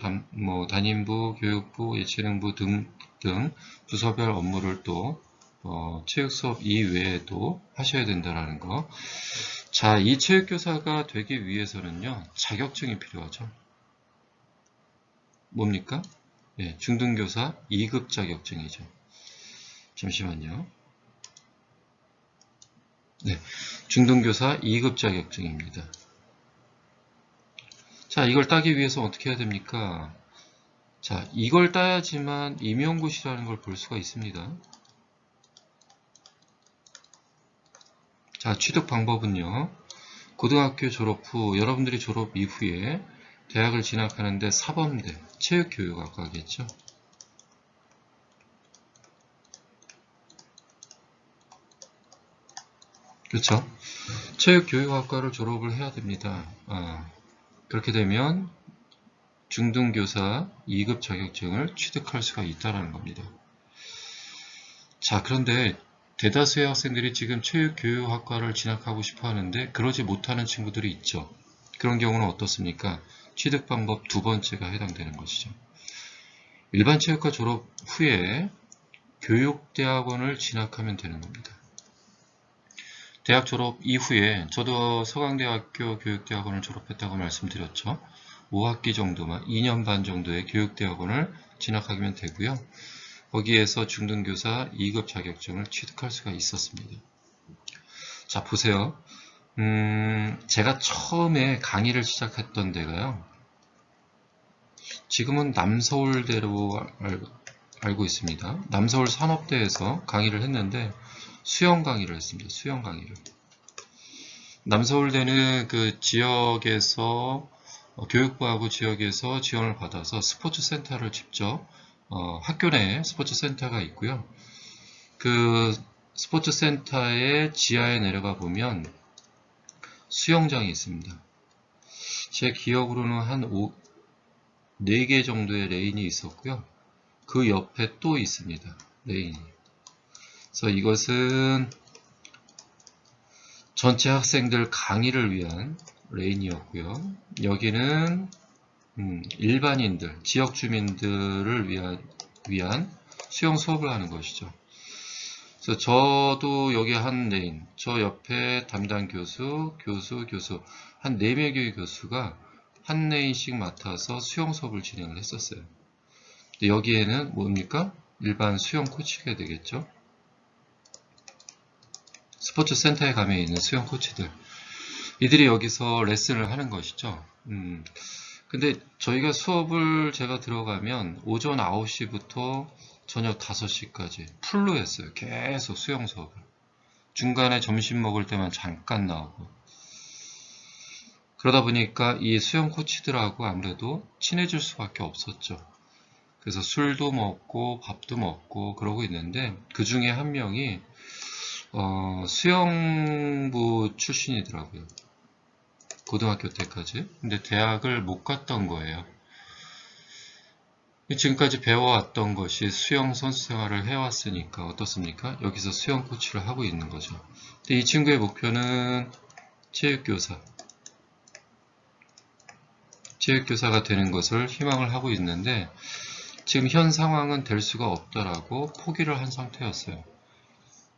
담임부, 교육부, 예체능부 등 부서별 업무를 또 체육 수업 이외에도 하셔야 된다는 거. 자, 이 체육교사가 되기 위해서는요, 자격증이 필요하죠. 뭡니까? 네, 중등교사 2급 자격증이죠. 잠시만요. 네, 중등교사 2급 자격증입니다. 자, 이걸 따기 위해서 어떻게 해야 됩니까? 자, 이걸 따야지만 임용고시라는 걸 볼 수가 있습니다. 자, 취득 방법은요, 고등학교 졸업 후, 여러분들이 졸업 이후에 대학을 진학하는데 사범대, 체육교육학과겠죠. 그렇죠? 체육교육학과를 졸업을 해야 됩니다. 그렇게 되면 중등교사 2급 자격증을 취득할 수가 있다는 겁니다. 자, 그런데 대다수의 학생들이 지금 체육교육학과를 진학하고 싶어 하는데 그러지 못하는 친구들이 있죠. 그런 경우는 어떻습니까? 취득 방법 2번째가 해당되는 것이죠. 일반 체육과 졸업 후에 교육대학원을 진학하면 되는 겁니다. 대학 졸업 이후에 저도 서강대학교 교육대학원을 졸업했다고 말씀드렸죠. 5학기 정도만 2년 반 정도의 교육대학원을 진학하면 되고요. 거기에서 중등교사 2급 자격증을 취득할 수가 있었습니다. 자, 보세요. 제가 처음에 강의를 시작했던 데가요. 지금은 남서울대로 알고 있습니다. 남서울 산업대에서 강의를 했는데 수영 강의를 했습니다. 수영 강의를. 남서울대는 그 지역에서 교육부하고 지역에서 지원을 받아서 스포츠 센터를 직접 학교 내에 스포츠 센터가 있고요. 그 스포츠 센터의 지하에 내려가 보면 수영장이 있습니다. 제 기억으로는 한 4개 정도의 레인이 있었고요. 그 옆에 또 있습니다. 레인이. 그래서 이것은 전체 학생들 강의를 위한 레인이었고요. 여기는 일반인들, 지역 주민들을 위한 수영 수업을 하는 것이죠. 그래서 저도 여기 한 레인, 저 옆에 담당 교수, 한 4명의 교수가 한 레인씩 맡아서 수영 수업을 진행을 했었어요. 여기에는 뭡니까? 일반 수영 코치가 되겠죠. 스포츠 센터에 가면 있는 수영 코치들. 이들이 여기서 레슨을 하는 것이죠. 근데 저희가 수업을 제가 들어가면 오전 9시부터 저녁 5시까지 풀로 했어요. 계속 수영 수업을. 중간에 점심 먹을 때만 잠깐 나오고. 그러다 보니까 이 수영 코치들하고 아무래도 친해질 수밖에 없었죠. 그래서 술도 먹고 밥도 먹고 그러고 있는데 그 중에 한 명이 수영부 출신이더라고요. 고등학교 때까지. 근데 대학을 못 갔던 거예요. 지금까지 배워왔던 것이 수영 선수 생활을 해왔으니까 어떻습니까? 여기서 수영 코치를 하고 있는 거죠. 근데 이 친구의 목표는 체육교사가 되는 것을 희망을 하고 있는데 지금 현 상황은 될 수가 없다라고 포기를 한 상태였어요.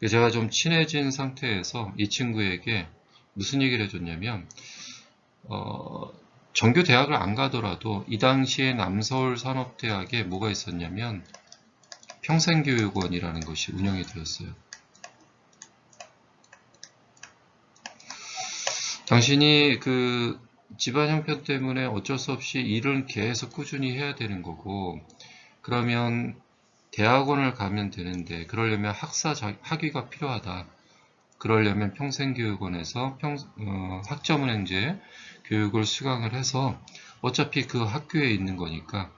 제가 좀 친해진 상태에서 이 친구에게 무슨 얘기를 해줬냐면 정규 대학을 안 가더라도 이 당시에 남서울산업대학에 뭐가 있었냐면 평생교육원이라는 것이 운영이 되었어요. 당신이 그 집안 형편 때문에 어쩔 수 없이 일은 계속 꾸준히 해야 되는 거고 그러면 대학원을 가면 되는데 그러려면 학위가 필요하다. 그러려면 평생교육원에서 학점은행제 교육을 수강을 해서 어차피 그 학교에 있는 거니까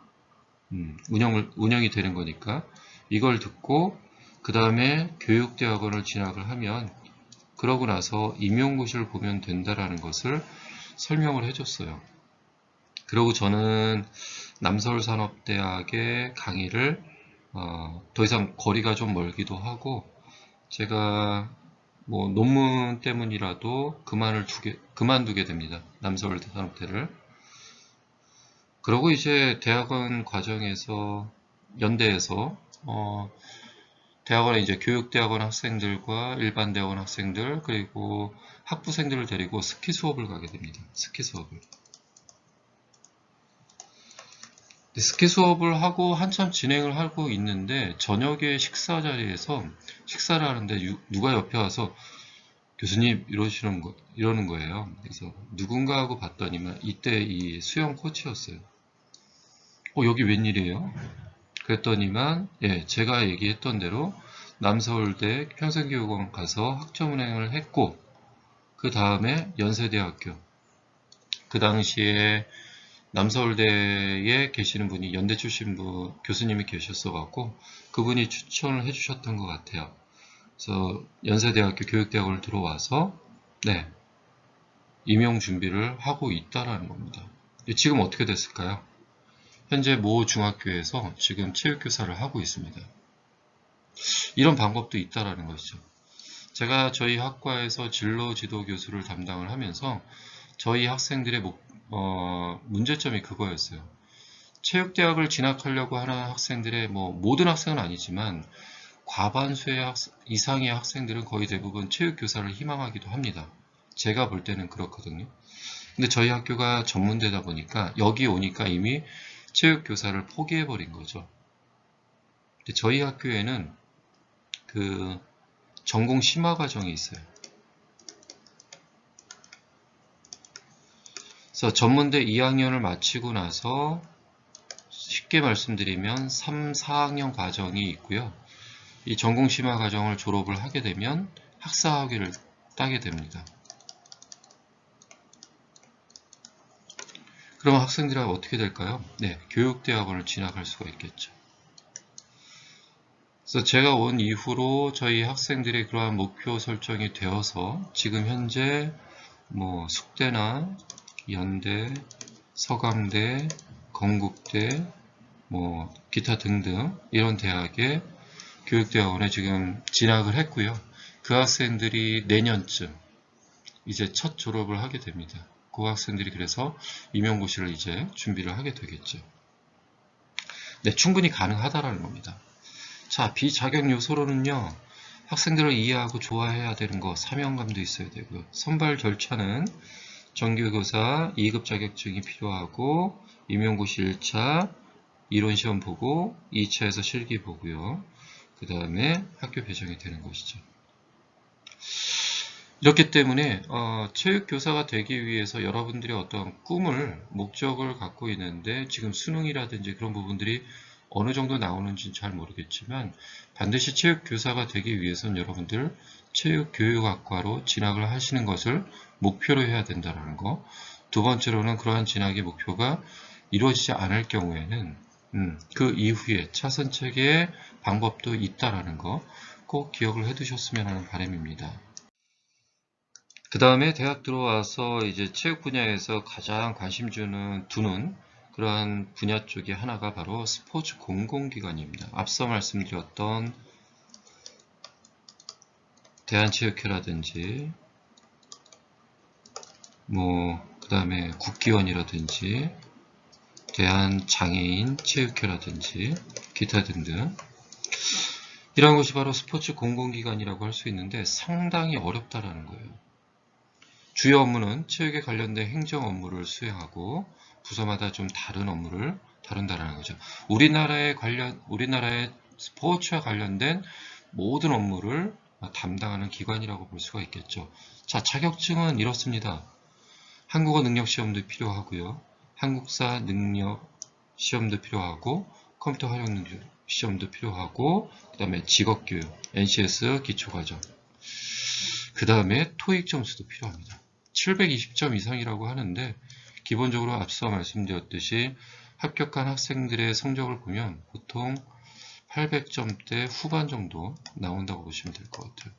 운영이 되는 거니까 이걸 듣고 그 다음에 교육대학원을 진학을 하면 그러고 나서 임용고시를 보면 된다라는 것을 설명을 해줬어요. 그리고 저는 남서울산업대학의 강의를 더 이상 거리가 좀 멀기도 하고 제가 뭐 논문 때문이라도 그만두게 됩니다. 남서울산업대를. 그러고 이제 대학원 과정에서 연대에서 대학원에 이제 교육대학원 학생들과 일반 대학원 학생들 그리고 학부생들을 데리고 스키 수업을 가게 됩니다. 스키 수업을. 스키 수업을 하고 한참 진행을 하고 있는데 저녁에 식사 자리에서 식사를 하는데 누가 옆에 와서 교수님 이러는 거예요. 그래서 누군가 하고 봤더니만 이때 이 수영 코치였어요. 여기 웬일이에요? 그랬더니만 예, 제가 얘기했던 대로 남서울대 평생교육원 가서 학점은행을 했고 그 다음에 연세대학교 그 당시에 남서울대에 계시는 분이 연대 출신 교수님이 계셨어 갖고 그분이 추천을 해주셨던 것 같아요. 그래서 연세대학교 교육대학원을 들어와서 네, 임용 준비를 하고 있다라는 겁니다. 지금 어떻게 됐을까요? 현재 모 중학교에서 지금 체육교사를 하고 있습니다. 이런 방법도 있다라는 것이죠. 제가 저희 학과에서 진로 지도 교수를 담당을 하면서 저희 학생들의 문제점이 그거였어요. 체육대학을 진학하려고 하는 학생들의 모든 학생은 아니지만 과반수의 이상의 학생들은 거의 대부분 체육교사를 희망하기도 합니다. 제가 볼 때는 그렇거든요. 근데 저희 학교가 전문대다 보니까 여기 오니까 이미 체육교사를 포기해버린 거죠. 근데 저희 학교에는 그 전공 심화 과정이 있어요. 그래서 전문대 2학년을 마치고 나서 쉽게 말씀드리면 3, 4학년 과정이 있고요. 이 전공 심화 과정을 졸업을 하게 되면 학사학위를 따게 됩니다. 그럼 학생들은 어떻게 될까요? 네, 교육대학원을 진학할 수가 있겠죠. 그래서 제가 온 이후로 저희 학생들의 그러한 목표 설정이 되어서 지금 현재 뭐 숙대나 연대, 서강대, 건국대, 뭐 기타 등등 이런 대학에 교육대학원에 지금 진학을 했고요. 그 학생들이 내년쯤 이제 첫 졸업을 하게 됩니다. 그 학생들이 그래서 임용고시를 이제 준비를 하게 되겠죠. 네, 충분히 가능하다라는 겁니다. 자, 비자격 요소로는요. 학생들을 이해하고 좋아해야 되는 거, 사명감도 있어야 되고요. 선발 절차는 정규교사 2급 자격증이 필요하고 임용고시 1차 이론시험 보고 2차에서 실기 보고요. 그 다음에 학교 배정이 되는 것이죠. 이렇기 때문에 체육교사가 되기 위해서 여러분들이 어떤 꿈을, 목적을 갖고 있는데 지금 수능이라든지 그런 부분들이 어느 정도 나오는지는 잘 모르겠지만 반드시 체육교사가 되기 위해서는 여러분들 체육교육학과로 진학을 하시는 것을 목표로 해야 된다는 거. 두 번째로는 그러한 진학의 목표가 이루어지지 않을 경우에는 그 이후에 차선책의 방법도 있다라는 거 꼭 기억을 해두셨으면 하는 바람입니다. 그 다음에 대학 들어와서 이제 체육 분야에서 가장 관심 두는 그러한 분야 쪽이 하나가 바로 스포츠 공공기관입니다. 앞서 말씀드렸던 대한체육회라든지 그 다음에 국기원이라든지 대한장애인 체육회라든지 기타 등등 이런 것이 바로 스포츠 공공기관이라고 할 수 있는데 상당히 어렵다라는 거예요. 주요 업무는 체육에 관련된 행정 업무를 수행하고 부서마다 좀 다른 업무를 다룬다라는 거죠. 우리나라의 스포츠와 관련된 모든 업무를 담당하는 기관이라고 볼 수가 있겠죠. 자, 자격증은 이렇습니다. 한국어 능력 시험도 필요하고요. 한국사 능력 시험도 필요하고 컴퓨터 활용 능력 시험도 필요하고 그 다음에 직업교육, NCS 기초과정 그 다음에 토익 점수도 필요합니다. 720점 이상이라고 하는데 기본적으로 앞서 말씀드렸듯이 합격한 학생들의 성적을 보면 보통 800점대 후반 정도 나온다고 보시면 될 것 같아요.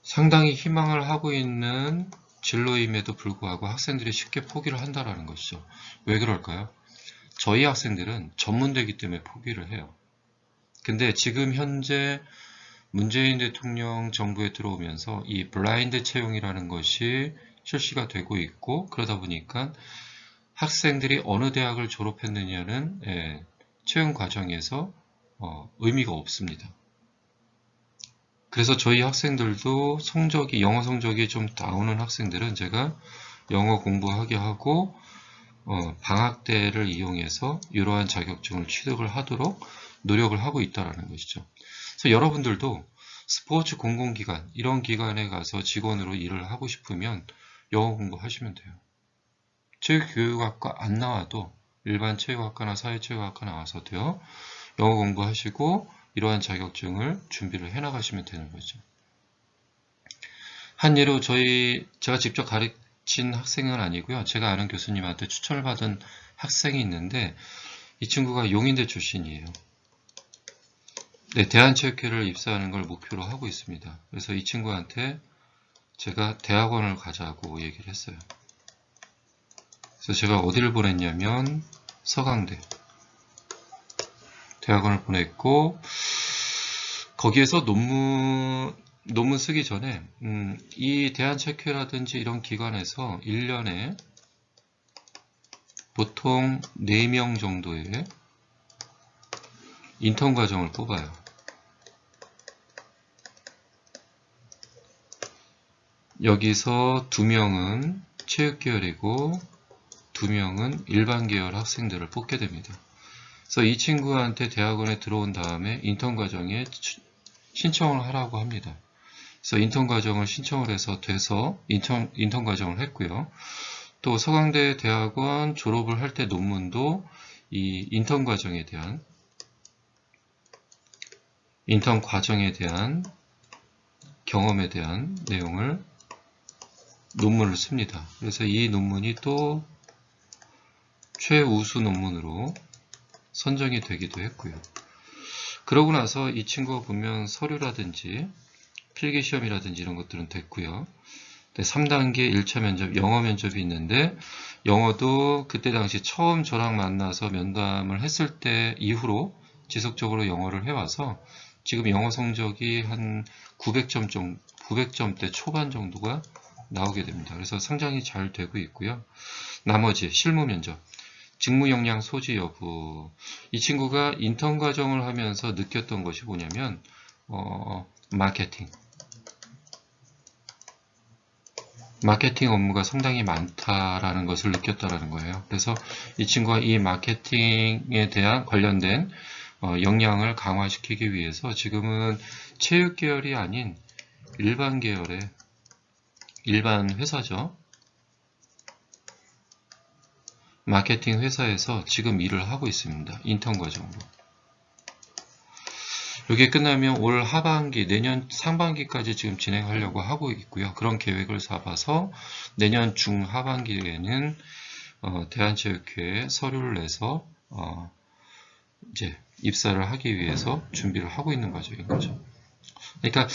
상당히 희망을 하고 있는 진로임에도 불구하고 학생들이 쉽게 포기를 한다는 것이죠. 왜 그럴까요? 저희 학생들은 전문대이기 때문에 포기를 해요. 근데 지금 현재 문재인 대통령 정부에 들어오면서 이 블라인드 채용이라는 것이 실시가 되고 있고 그러다 보니까 학생들이 어느 대학을 졸업했느냐는 채용 과정에서 의미가 없습니다. 그래서 저희 학생들도 영어 성적이 좀 나오는 학생들은 제가 영어 공부하게 하고 방학 때를 이용해서 이러한 자격증을 취득을 하도록 노력을 하고 있다는 것이죠. 그래서 여러분들도 스포츠 공공기관 이런 기관에 가서 직원으로 일을 하고 싶으면 영어 공부하시면 돼요. 체육교육학과 안 나와도 일반 체육학과나 사회체육학과 나와서도요. 영어 공부하시고 이러한 자격증을 준비를 해나가시면 되는 거죠. 한 예로 제가 직접 가르친 학생은 아니고요. 제가 아는 교수님한테 추천을 받은 학생이 있는데 이 친구가 용인대 출신이에요. 네, 대한체육회를 입사하는 걸 목표로 하고 있습니다. 그래서 이 친구한테 제가 대학원을 가자고 얘기를 했어요. 그래서 제가 어디를 보냈냐면 서강대 대학원을 보냈고 거기에서 논문 쓰기 전에 이 대한체육회라든지 이런 기관에서 1년에 보통 4명 정도의 인턴 과정을 뽑아요. 여기서 2명은 체육계열이고 2명은 일반 계열 학생들을 뽑게 됩니다. 그래서 이 친구한테 대학원에 들어온 다음에 인턴 과정에 신청을 하라고 합니다. 그래서 인턴 과정을 신청을 해서 인턴 과정을 했고요. 또 서강대 대학원 졸업을 할 때 논문도 이 인턴 과정에 대한 경험에 대한 내용을 논문을 씁니다. 그래서 이 논문이 또 최우수 논문으로 선정이 되기도 했고요. 그러고 나서 이 친구가 보면 서류라든지 필기시험이라든지 이런 것들은 됐고요. 3단계 1차 면접, 영어 면접이 있는데 영어도 그때 당시 처음 저랑 만나서 면담을 했을 때 이후로 지속적으로 영어를 해와서 지금 영어 성적이 한 900점대 초반 정도가 나오게 됩니다. 그래서 상당히 잘 되고 있고요. 나머지 실무 면접, 직무 역량 소지 여부. 이 친구가 인턴 과정을 하면서 느꼈던 것이 뭐냐면 마케팅 업무가 상당히 많다라는 것을 느꼈다라는 거예요. 그래서 이 친구가 이 마케팅에 대한 관련된 역량을 강화시키기 위해서 지금은 체육 계열이 아닌 일반 계열의 일반 회사죠. 마케팅 회사에서 지금 일을 하고 있습니다. 인턴 과정으로. 이게 끝나면 올 하반기, 내년 상반기까지 지금 진행하려고 하고 있고요. 그런 계획을 잡아서 내년 중하반기에는 대한체육회에 서류를 내서 이제 입사를 하기 위해서 준비를 하고 있는 과정인 거죠. 그러니까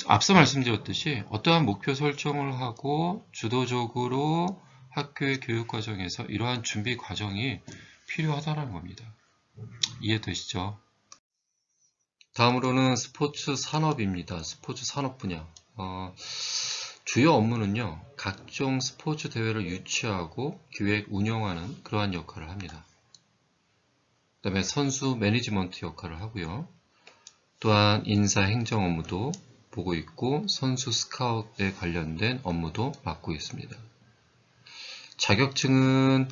앞서 말씀드렸듯이 어떠한 목표 설정을 하고 주도적으로 학교의 교육 과정에서 이러한 준비 과정이 필요하다는 겁니다. 이해되시죠? 다음으로는 스포츠 산업입니다. 스포츠 산업 분야. 주요 업무는요, 각종 스포츠 대회를 유치하고 기획, 운영하는 그러한 역할을 합니다. 그 다음에 선수 매니지먼트 역할을 하고요. 또한 인사 행정 업무도 보고 있고 선수 스카웃에 관련된 업무도 맡고 있습니다. 자격증은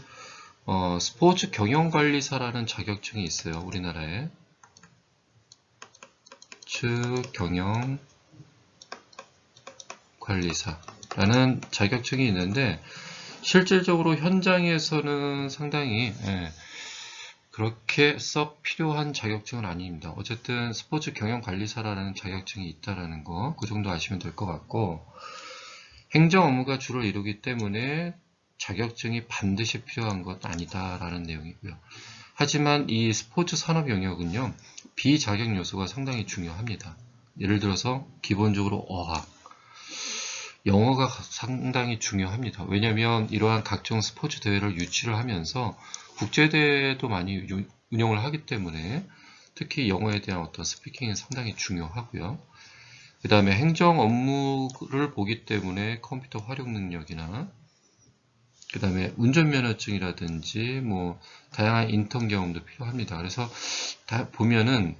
스포츠 경영관리사라는 자격증이 있어요. 우리나라에. 경영관리사라는 자격증이 있는데 실질적으로 현장에서는 상당히 그렇게 썩 필요한 자격증은 아닙니다. 어쨌든 스포츠 경영관리사라는 자격증이 있다는 거, 그 정도 아시면 될 것 같고, 행정 업무가 주를 이루기 때문에 자격증이 반드시 필요한 것 아니다라는 내용이고요. 하지만 이 스포츠 산업 영역은요, 비자격 요소가 상당히 중요합니다. 예를 들어서 기본적으로 어학, 영어가 상당히 중요합니다. 왜냐하면 이러한 각종 스포츠 대회를 유치를 하면서 국제대회도 많이 운영을 하기 때문에 특히 영어에 대한 어떤 스피킹이 상당히 중요하고요. 그 다음에 행정 업무를 보기 때문에 컴퓨터 활용 능력이나 그 다음에 운전면허증이라든지 뭐 다양한 인턴 경험도 필요합니다. 그래서 다 보면은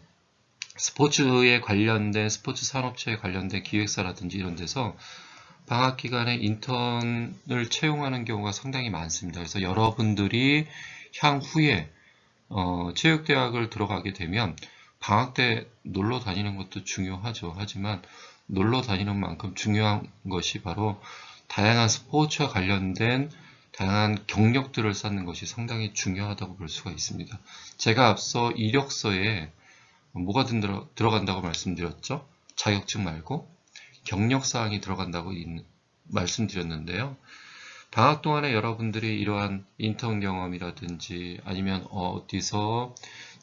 스포츠에 관련된 스포츠 산업체에 관련된 기획사라든지 이런 데서 방학 기간에 인턴을 채용하는 경우가 상당히 많습니다. 그래서 여러분들이 향후에 체육대학을 들어가게 되면 방학 때 놀러 다니는 것도 중요하죠. 하지만 놀러 다니는 만큼 중요한 것이 바로 다양한 스포츠와 관련된 다양한 경력들을 쌓는 것이 상당히 중요하다고 볼 수가 있습니다. 제가 앞서 이력서에 뭐가 들어간다고 말씀드렸죠? 자격증 말고 경력사항이 들어간다고 말씀드렸는데요. 방학 동안에 여러분들이 이러한 인턴 경험이라든지 아니면 어디서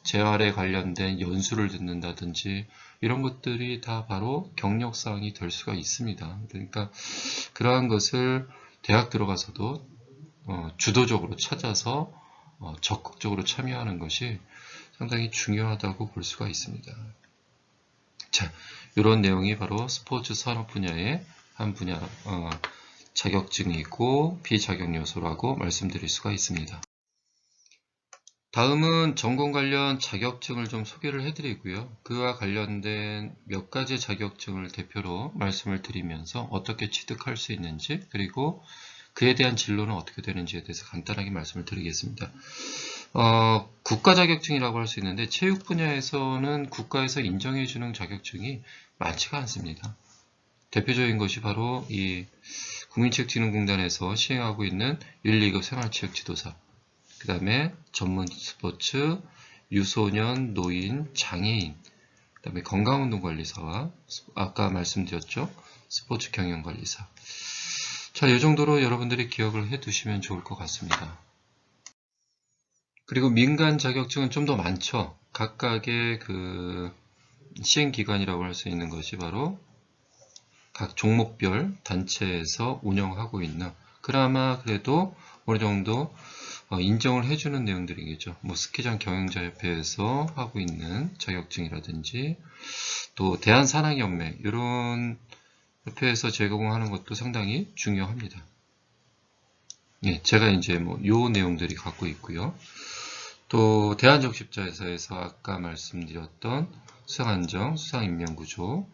재활에 관련된 연수를 듣는다든지 이런 것들이 다 바로 경력사항이 될 수가 있습니다. 그러니까 그러한 것을 대학 들어가서도 주도적으로 찾아서 적극적으로 참여하는 것이 상당히 중요하다고 볼 수가 있습니다. 자, 이런 내용이 바로 스포츠 산업 분야의 한 분야 자격증이고 비자격 요소라고 말씀드릴 수가 있습니다. 다음은 전공 관련 자격증을 좀 소개를 해드리고요. 그와 관련된 몇 가지 자격증을 대표로 말씀을 드리면서 어떻게 취득할 수 있는지, 그리고 그에 대한 진로는 어떻게 되는지에 대해서 간단하게 말씀을 드리겠습니다. 국가 자격증이라고 할 수 있는데, 체육 분야에서는 국가에서 인정해주는 자격증이 많지가 않습니다. 대표적인 것이 바로 이 국민체육진흥공단에서 시행하고 있는 1, 2급 생활체육 지도사, 그 다음에 전문 스포츠, 유소년, 노인, 장애인, 그 다음에 건강운동관리사와 아까 말씀드렸죠, 스포츠 경영관리사. 자, 이 정도로 여러분들이 기억을 해 두시면 좋을 것 같습니다. 그리고 민간 자격증은 좀 더 많죠. 각각의 그 시행기관이라고 할 수 있는 것이 바로 각 종목별 단체에서 운영하고 있는, 그나마 그래도 어느 정도 인정을 해주는 내용들이겠죠. 뭐 스키장 경영자협회에서 하고 있는 자격증이라든지, 또 대한산악연맹 이런 협회에서 제공하는 것도 상당히 중요합니다. 예, 제가 이제 뭐 요 내용들이 갖고 있고요. 또 대한적십자회사에서 아까 말씀드렸던 수상안정, 수상인명구조,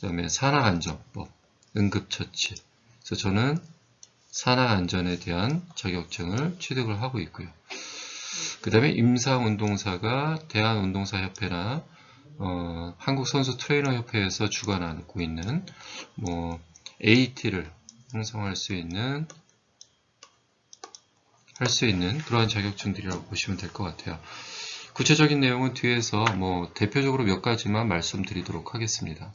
그 다음에 산학안전법, 응급처치. 그래서 저는 산학안전에 대한 자격증을 취득을 하고 있고요. 그 다음에 임상운동사가 대한운동사협회나 한국선수 트레이너협회에서 주관하고 있는 뭐 AT를 형성할 수 있는 그러한 자격증들이라고 보시면 될 것 같아요. 구체적인 내용은 뒤에서 뭐 대표적으로 몇 가지만 말씀드리도록 하겠습니다.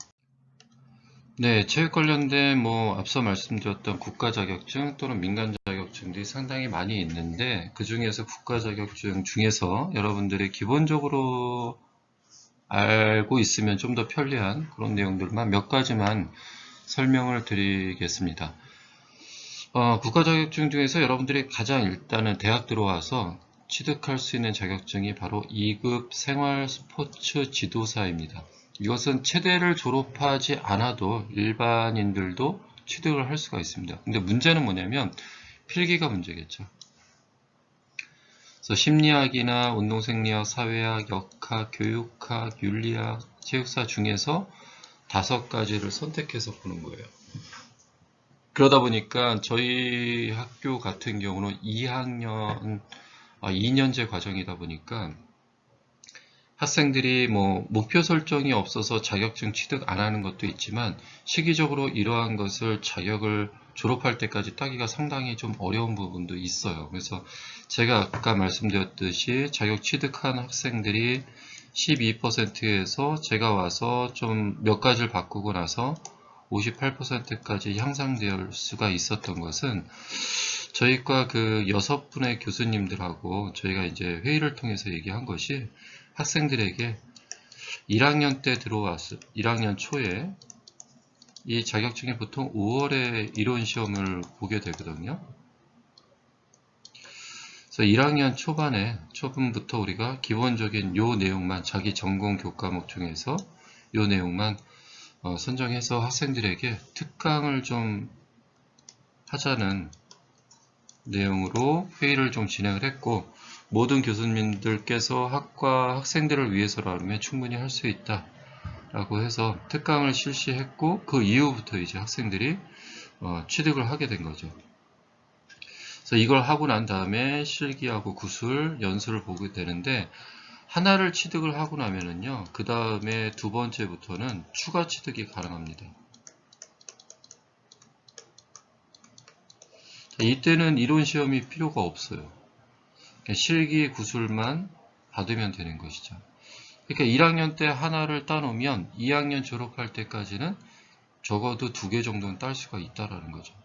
네, 체육 관련된 뭐 앞서 말씀드렸던 국가 자격증 또는 민간 자격증들이 상당히 많이 있는데, 그 중에서 국가 자격증 중에서 여러분들이 기본적으로 알고 있으면 좀 더 편리한 그런 내용들만 몇 가지만 설명을 드리겠습니다. 국가 자격증 중에서 여러분들이 가장 일단은 대학 들어와서 취득할 수 있는 자격증이 바로 2급 생활 스포츠 지도사입니다. 이것은 체대를 졸업하지 않아도 일반인들도 취득을 할 수가 있습니다. 근데 문제는 뭐냐면 필기가 문제겠죠. 그래서 심리학이나 운동생리학, 사회학, 역학, 교육학, 윤리학, 체육사 중에서 5가지를 선택해서 보는 거예요. 그러다 보니까 저희 학교 같은 경우는 2년제 과정이다 보니까 학생들이 뭐 목표 설정이 없어서 자격증 취득 안 하는 것도 있지만, 시기적으로 이러한 것을 자격을 졸업할 때까지 따기가 상당히 좀 어려운 부분도 있어요. 그래서 제가 아까 말씀드렸듯이 자격 취득한 학생들이 12%에서 제가 와서 좀 몇 가지를 바꾸고 나서 58%까지 향상될 수가 있었던 것은, 저희과 그 6분의 교수님들하고 저희가 이제 회의를 통해서 얘기한 것이, 학생들에게 1학년 때 들어왔을 1학년 초에 이 자격증이 보통 5월에 이론 시험을 보게 되거든요. 그래서 1학년 초반부터 우리가 기본적인 요 내용만, 자기 전공 교과목 중에서 요 내용만 선정해서 학생들에게 특강을 좀 하자는 내용으로 회의를 좀 진행을 했고, 모든 교수님들께서 학과 학생들을 위해서라면 충분히 할 수 있다 라고 해서 특강을 실시했고, 그 이후부터 이제 학생들이 취득을 하게 된 거죠. 그래서 이걸 하고 난 다음에 실기하고 구술, 연수를 보게 되는데, 하나를 취득을 하고 나면은요, 그 다음에 두 번째부터는 추가 취득이 가능합니다. 이때는 이론 시험이 필요가 없어요. 실기 구술만 받으면 되는 것이죠. 그러니까 1학년 때 하나를 따놓으면 2학년 졸업할 때까지는 적어도 2개 정도는 딸 수가 있다라는 거죠.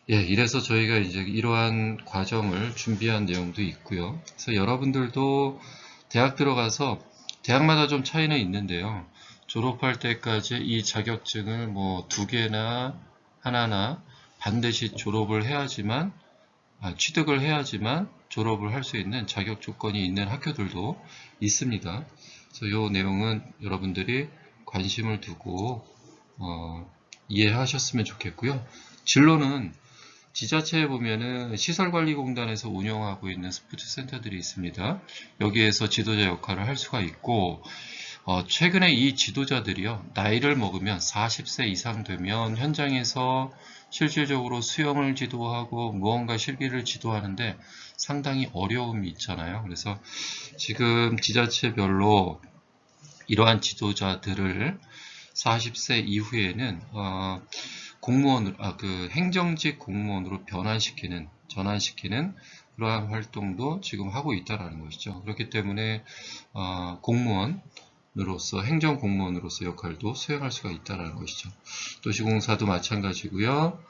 예, 이래서 저희가 이제 이러한 과정을 준비한 내용도 있고요. 그래서 여러분들도 대학 들어가서, 대학마다 좀 차이는 있는데요, 졸업할 때까지 이 자격증을 뭐 2개나 하나나 반드시 졸업을 해야지만, 취득을 해야지만 졸업을 할 수 있는 자격 조건이 있는 학교들도 있습니다. 그래서 이 내용은 여러분들이 관심을 두고 이해하셨으면 좋겠고요. 진로는 지자체에 보면은 시설관리공단에서 운영하고 있는 스포츠 센터들이 있습니다. 여기에서 지도자 역할을 할 수가 있고, 최근에 이 지도자들이요, 나이를 먹으면 40세 이상 되면 현장에서 실질적으로 수영을 지도하고 무언가 실기를 지도하는데 상당히 어려움이 있잖아요. 그래서 지금 지자체별로 이러한 지도자들을 40세 이후에는 행정직 공무원으로 전환시키는 그러한 활동도 지금 하고 있다는 것이죠. 그렇기 때문에 행정 공무원으로서 역할도 수행할 수가 있다는 것이죠. 도시공사도 마찬가지고요.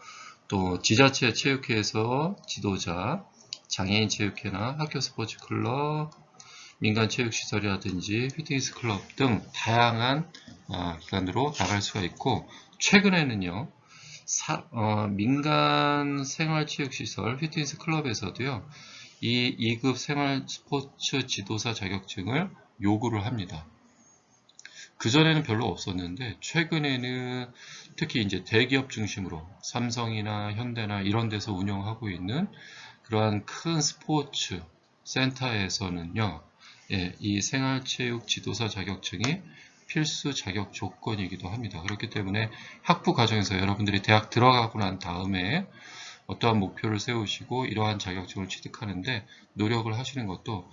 또 지자체 체육회에서 지도자, 장애인 체육회나 학교 스포츠 클럽, 민간 체육시설이라든지 피트니스 클럽 등 다양한 기관으로 나갈 수가 있고, 최근에는요, 민간 생활체육시설, 피트니스 클럽에서도요, 이 2급 생활 스포츠 지도사 자격증을 요구를 합니다. 그전에는 별로 없었는데, 최근에는 특히 이제 대기업 중심으로 삼성이나 현대나 이런 데서 운영하고 있는 그러한 큰 스포츠 센터에서는요, 이 생활체육 지도사 자격증이 필수 자격 조건이기도 합니다. 그렇기 때문에 학부 과정에서 여러분들이 대학 들어가고 난 다음에 어떠한 목표를 세우시고 이러한 자격증을 취득하는데 노력을 하시는 것도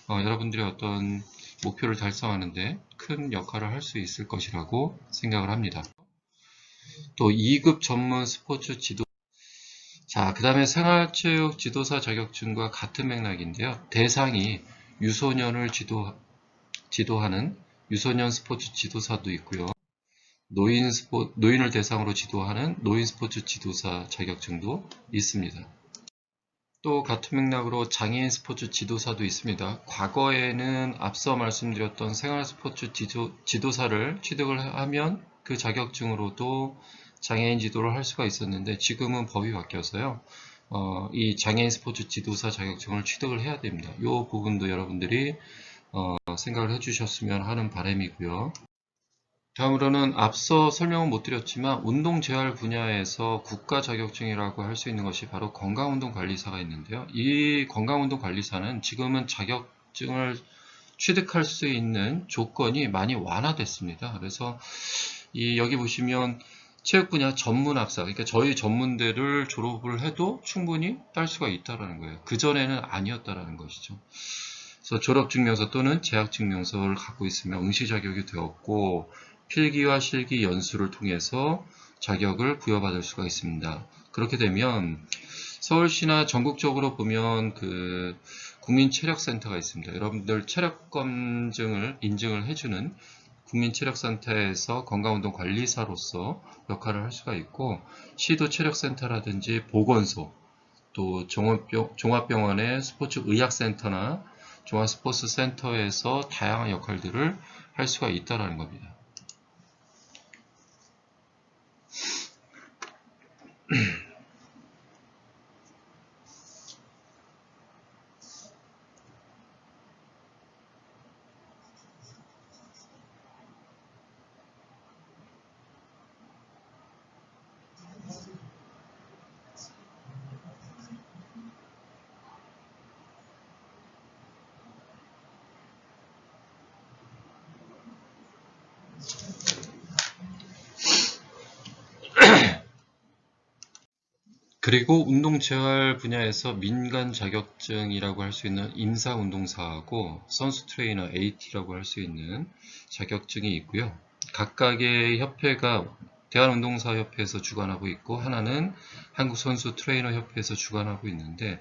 여러분들의 어떤 목표를 달성하는데 큰 역할을 할 수 있을 것이라고 생각을 합니다. 또 2급 전문 스포츠 지도 그 다음에 생활체육 지도사 자격증과 같은 맥락인데요. 대상이 유소년을 지도하는 유소년 스포츠 지도사도 있고요. 노인을 대상으로 지도하는 노인 스포츠 지도사 자격증도 있습니다. 또 같은 맥락으로 장애인 스포츠 지도사도 있습니다. 과거에는 앞서 말씀드렸던 생활 스포츠 지도사를 취득을 하면 그 자격증으로도 장애인 지도를 할 수가 있었는데 지금은 법이 바뀌어서요. 이 장애인 스포츠 지도사 자격증을 취득을 해야 됩니다. 이 부분도 여러분들이 생각을 해주셨으면 하는 바람이고요. 다음으로는 앞서 설명은 못 드렸지만 운동 재활 분야에서 국가 자격증이라고 할 수 있는 것이 바로 건강운동관리사가 있는데요. 이 건강운동관리사는 지금은 자격증을 취득할 수 있는 조건이 많이 완화됐습니다. 그래서 여기 보시면 체육 분야 전문 학사, 그러니까 저희 전문대를 졸업을 해도 충분히 딸 수가 있다는 거예요. 그전에는 아니었다는 것이죠. 그래서 졸업증명서 또는 재학증명서를 갖고 있으면 응시 자격이 되었고 필기와 실기 연수를 통해서 자격을 부여받을 수가 있습니다. 그렇게 되면 서울시나 전국적으로 보면 그 국민체력센터가 있습니다. 여러분들 체력 검증을 인증을 해주는 국민체력센터에서 건강운동관리사로서 역할을 할 수가 있고 시도 체력센터라든지 보건소 또 종합병원의 스포츠 의학센터나 종합스포츠센터에서 다양한 역할들을 할 수가 있다는 겁니다. 그리고 운동재활 분야에서 민간 자격증이라고 할 수 있는 임사운동사하고 선수 트레이너 AT라고 할 수 있는 자격증이 있고요. 각각의 협회가 대한운동사협회에서 주관하고 있고 하나는 한국선수 트레이너 협회에서 주관하고 있는데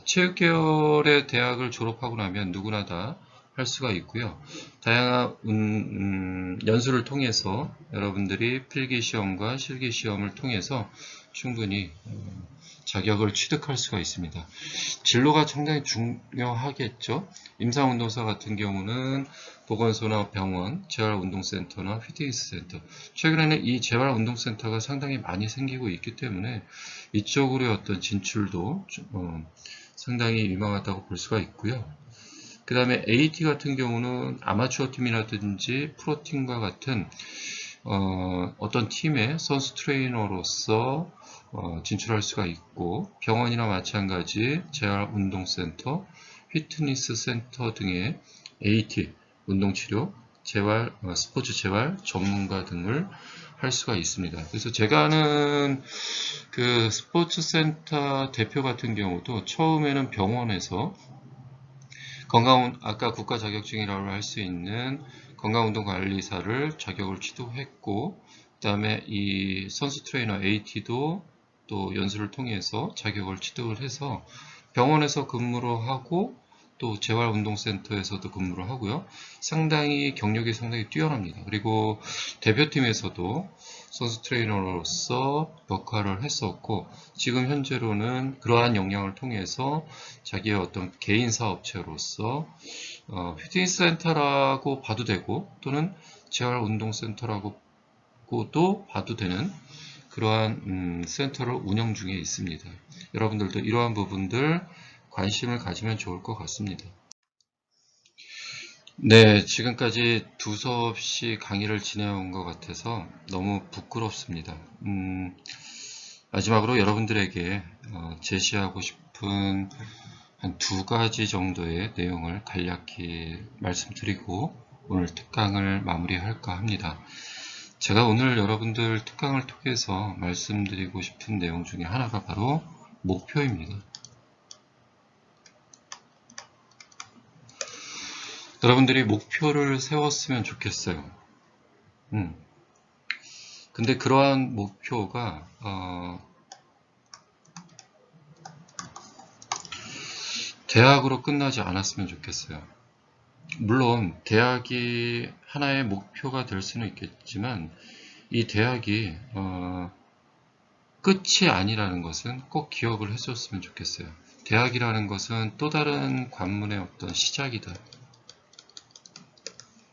체육계열의 대학을 졸업하고 나면 누구나 다 할 수가 있고요. 다양한 연수를 통해서 여러분들이 필기시험과 실기시험을 통해서 충분히 자격을 취득할 수가 있습니다. 진로가 상당히 중요하겠죠. 임상운동사 같은 경우는 보건소나 병원, 재활운동센터나 피트니스 센터. 최근에는 이 재활운동센터가 상당히 많이 생기고 있기 때문에 이쪽으로의 어떤 진출도 상당히 유망하다고 볼 수가 있고요. 그 다음에 AT 같은 경우는 아마추어 팀이라든지 프로팀과 같은 어떤 팀의 선수 트레이너로서 진출할 수가 있고, 병원이나 마찬가지 재활운동센터, 피트니스 센터 등의 AT, 운동치료, 스포츠 재활 전문가 등을 할 수가 있습니다. 그래서 제가 아는 그 스포츠 센터 대표 같은 경우도 처음에는 병원에서 아까 국가 자격증이라고 할 수 있는 건강운동관리사를 자격을 취득했고, 그 다음에 이 선수 트레이너 AT도 또 연수를 통해서 자격을 취득을 해서 병원에서 근무를 하고 또 재활운동센터에서도 근무를 하고요. 상당히 경력이 상당히 뛰어납니다. 그리고 대표팀에서도 선수 트레이너로서 역할을 했었고, 지금 현재로는 그러한 역량을 통해서 자기의 어떤 개인 사업체로서 피트니스 센터라고 봐도 되고, 또는 재활운동센터라고도 봐도 되는 그러한 센터를 운영 중에 있습니다. 여러분들도 이러한 부분들 관심을 가지면 좋을 것 같습니다. 네, 지금까지 두서없이 강의를 진행한 것 같아서 너무 부끄럽습니다. 마지막으로 여러분들에게 제시하고 싶은 한 2가지 정도의 내용을 간략히 말씀드리고 오늘 특강을 마무리할까 합니다. 제가 오늘 여러분들 특강을 통해서 말씀드리고 싶은 내용 중에 하나가 바로 목표입니다. 여러분들이 목표를 세웠으면 좋겠어요. 근데 그러한 목표가 대학으로 끝나지 않았으면 좋겠어요. 물론 대학이 하나의 목표가 될 수는 있겠지만 이 대학이 끝이 아니라는 것은 꼭 기억을 해줬으면 좋겠어요. 대학이라는 것은 또 다른 관문의 어떤 시작이다.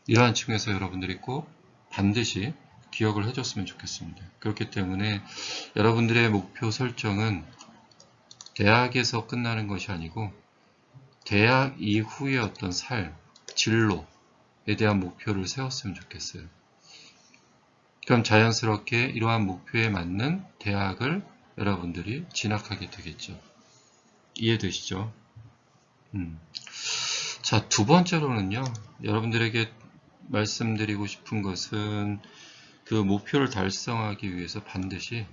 이러한 측면에서 여러분들이 꼭 반드시 기억을 해줬으면 좋겠습니다. 그렇기 때문에 여러분들의 목표 설정은 대학에서 끝나는 것이 아니고 대학 이후의 어떤 삶, 진로에 대한 목표를 세웠으면 좋겠어요. 그럼 자연스럽게 이러한 목표에 맞는 대학을 여러분들이 진학하게 되겠죠. 이해되시죠? 자, 2번째로는요, 여러분들에게 말씀드리고 싶은 것은 그 목표를 달성하기 위해서 반드시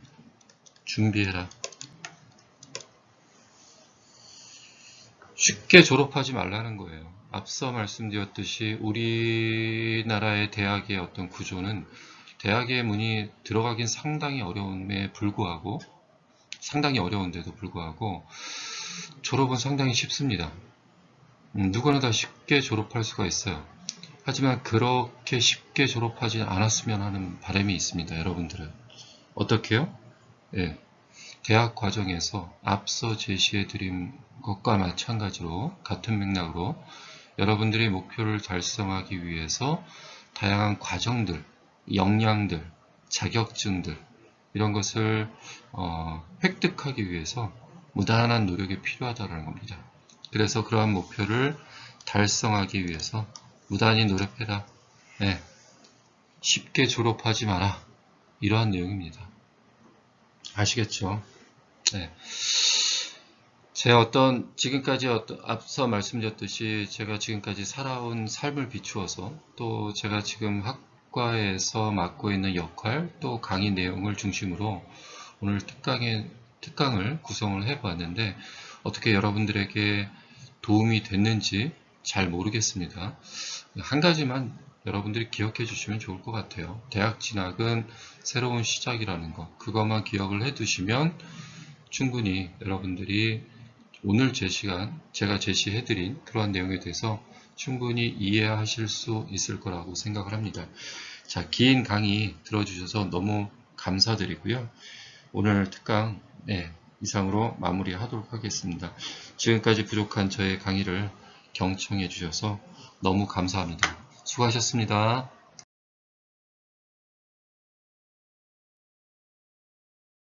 준비해라. 쉽게 졸업하지 말라는 거예요. 앞서 말씀드렸듯이 우리나라의 대학의 어떤 구조는 대학의 문이 들어가긴 상당히 어려운데도 불구하고 졸업은 상당히 쉽습니다. 누구나 다 쉽게 졸업할 수가 있어요. 하지만 그렇게 쉽게 졸업하지 않았으면 하는 바람이 있습니다. 여러분들은 어떻게요? 예, 대학 과정에서 앞서 제시해드린 것과 마찬가지로 같은 맥락으로 여러분들이 목표를 달성하기 위해서 다양한 과정들, 역량들, 자격증들 이런 것을 획득하기 위해서 무단한 노력이 필요하다는 겁니다. 그래서 그러한 목표를 달성하기 위해서 무단히 노력해라. 네, 쉽게 졸업하지 마라. 이러한 내용입니다. 아시겠죠? 네. 지금까지 앞서 말씀드렸듯이 제가 지금까지 살아온 삶을 비추어서 또 제가 지금 학과에서 맡고 있는 역할 또 강의 내용을 중심으로 오늘 특강을 구성을 해봤는데 어떻게 여러분들에게 도움이 됐는지 잘 모르겠습니다. 한 가지만 여러분들이 기억해 주시면 좋을 것 같아요. 대학 진학은 새로운 시작이라는 것, 그것만 기억을 해 두시면 충분히 여러분들이 오늘 제가 제시해드린 그러한 내용에 대해서 충분히 이해하실 수 있을 거라고 생각을 합니다. 자, 긴 강의 들어주셔서 너무 감사드리고요. 오늘 특강 이상으로 마무리하도록 하겠습니다. 지금까지 부족한 저의 강의를 경청해 주셔서 너무 감사합니다. 수고하셨습니다.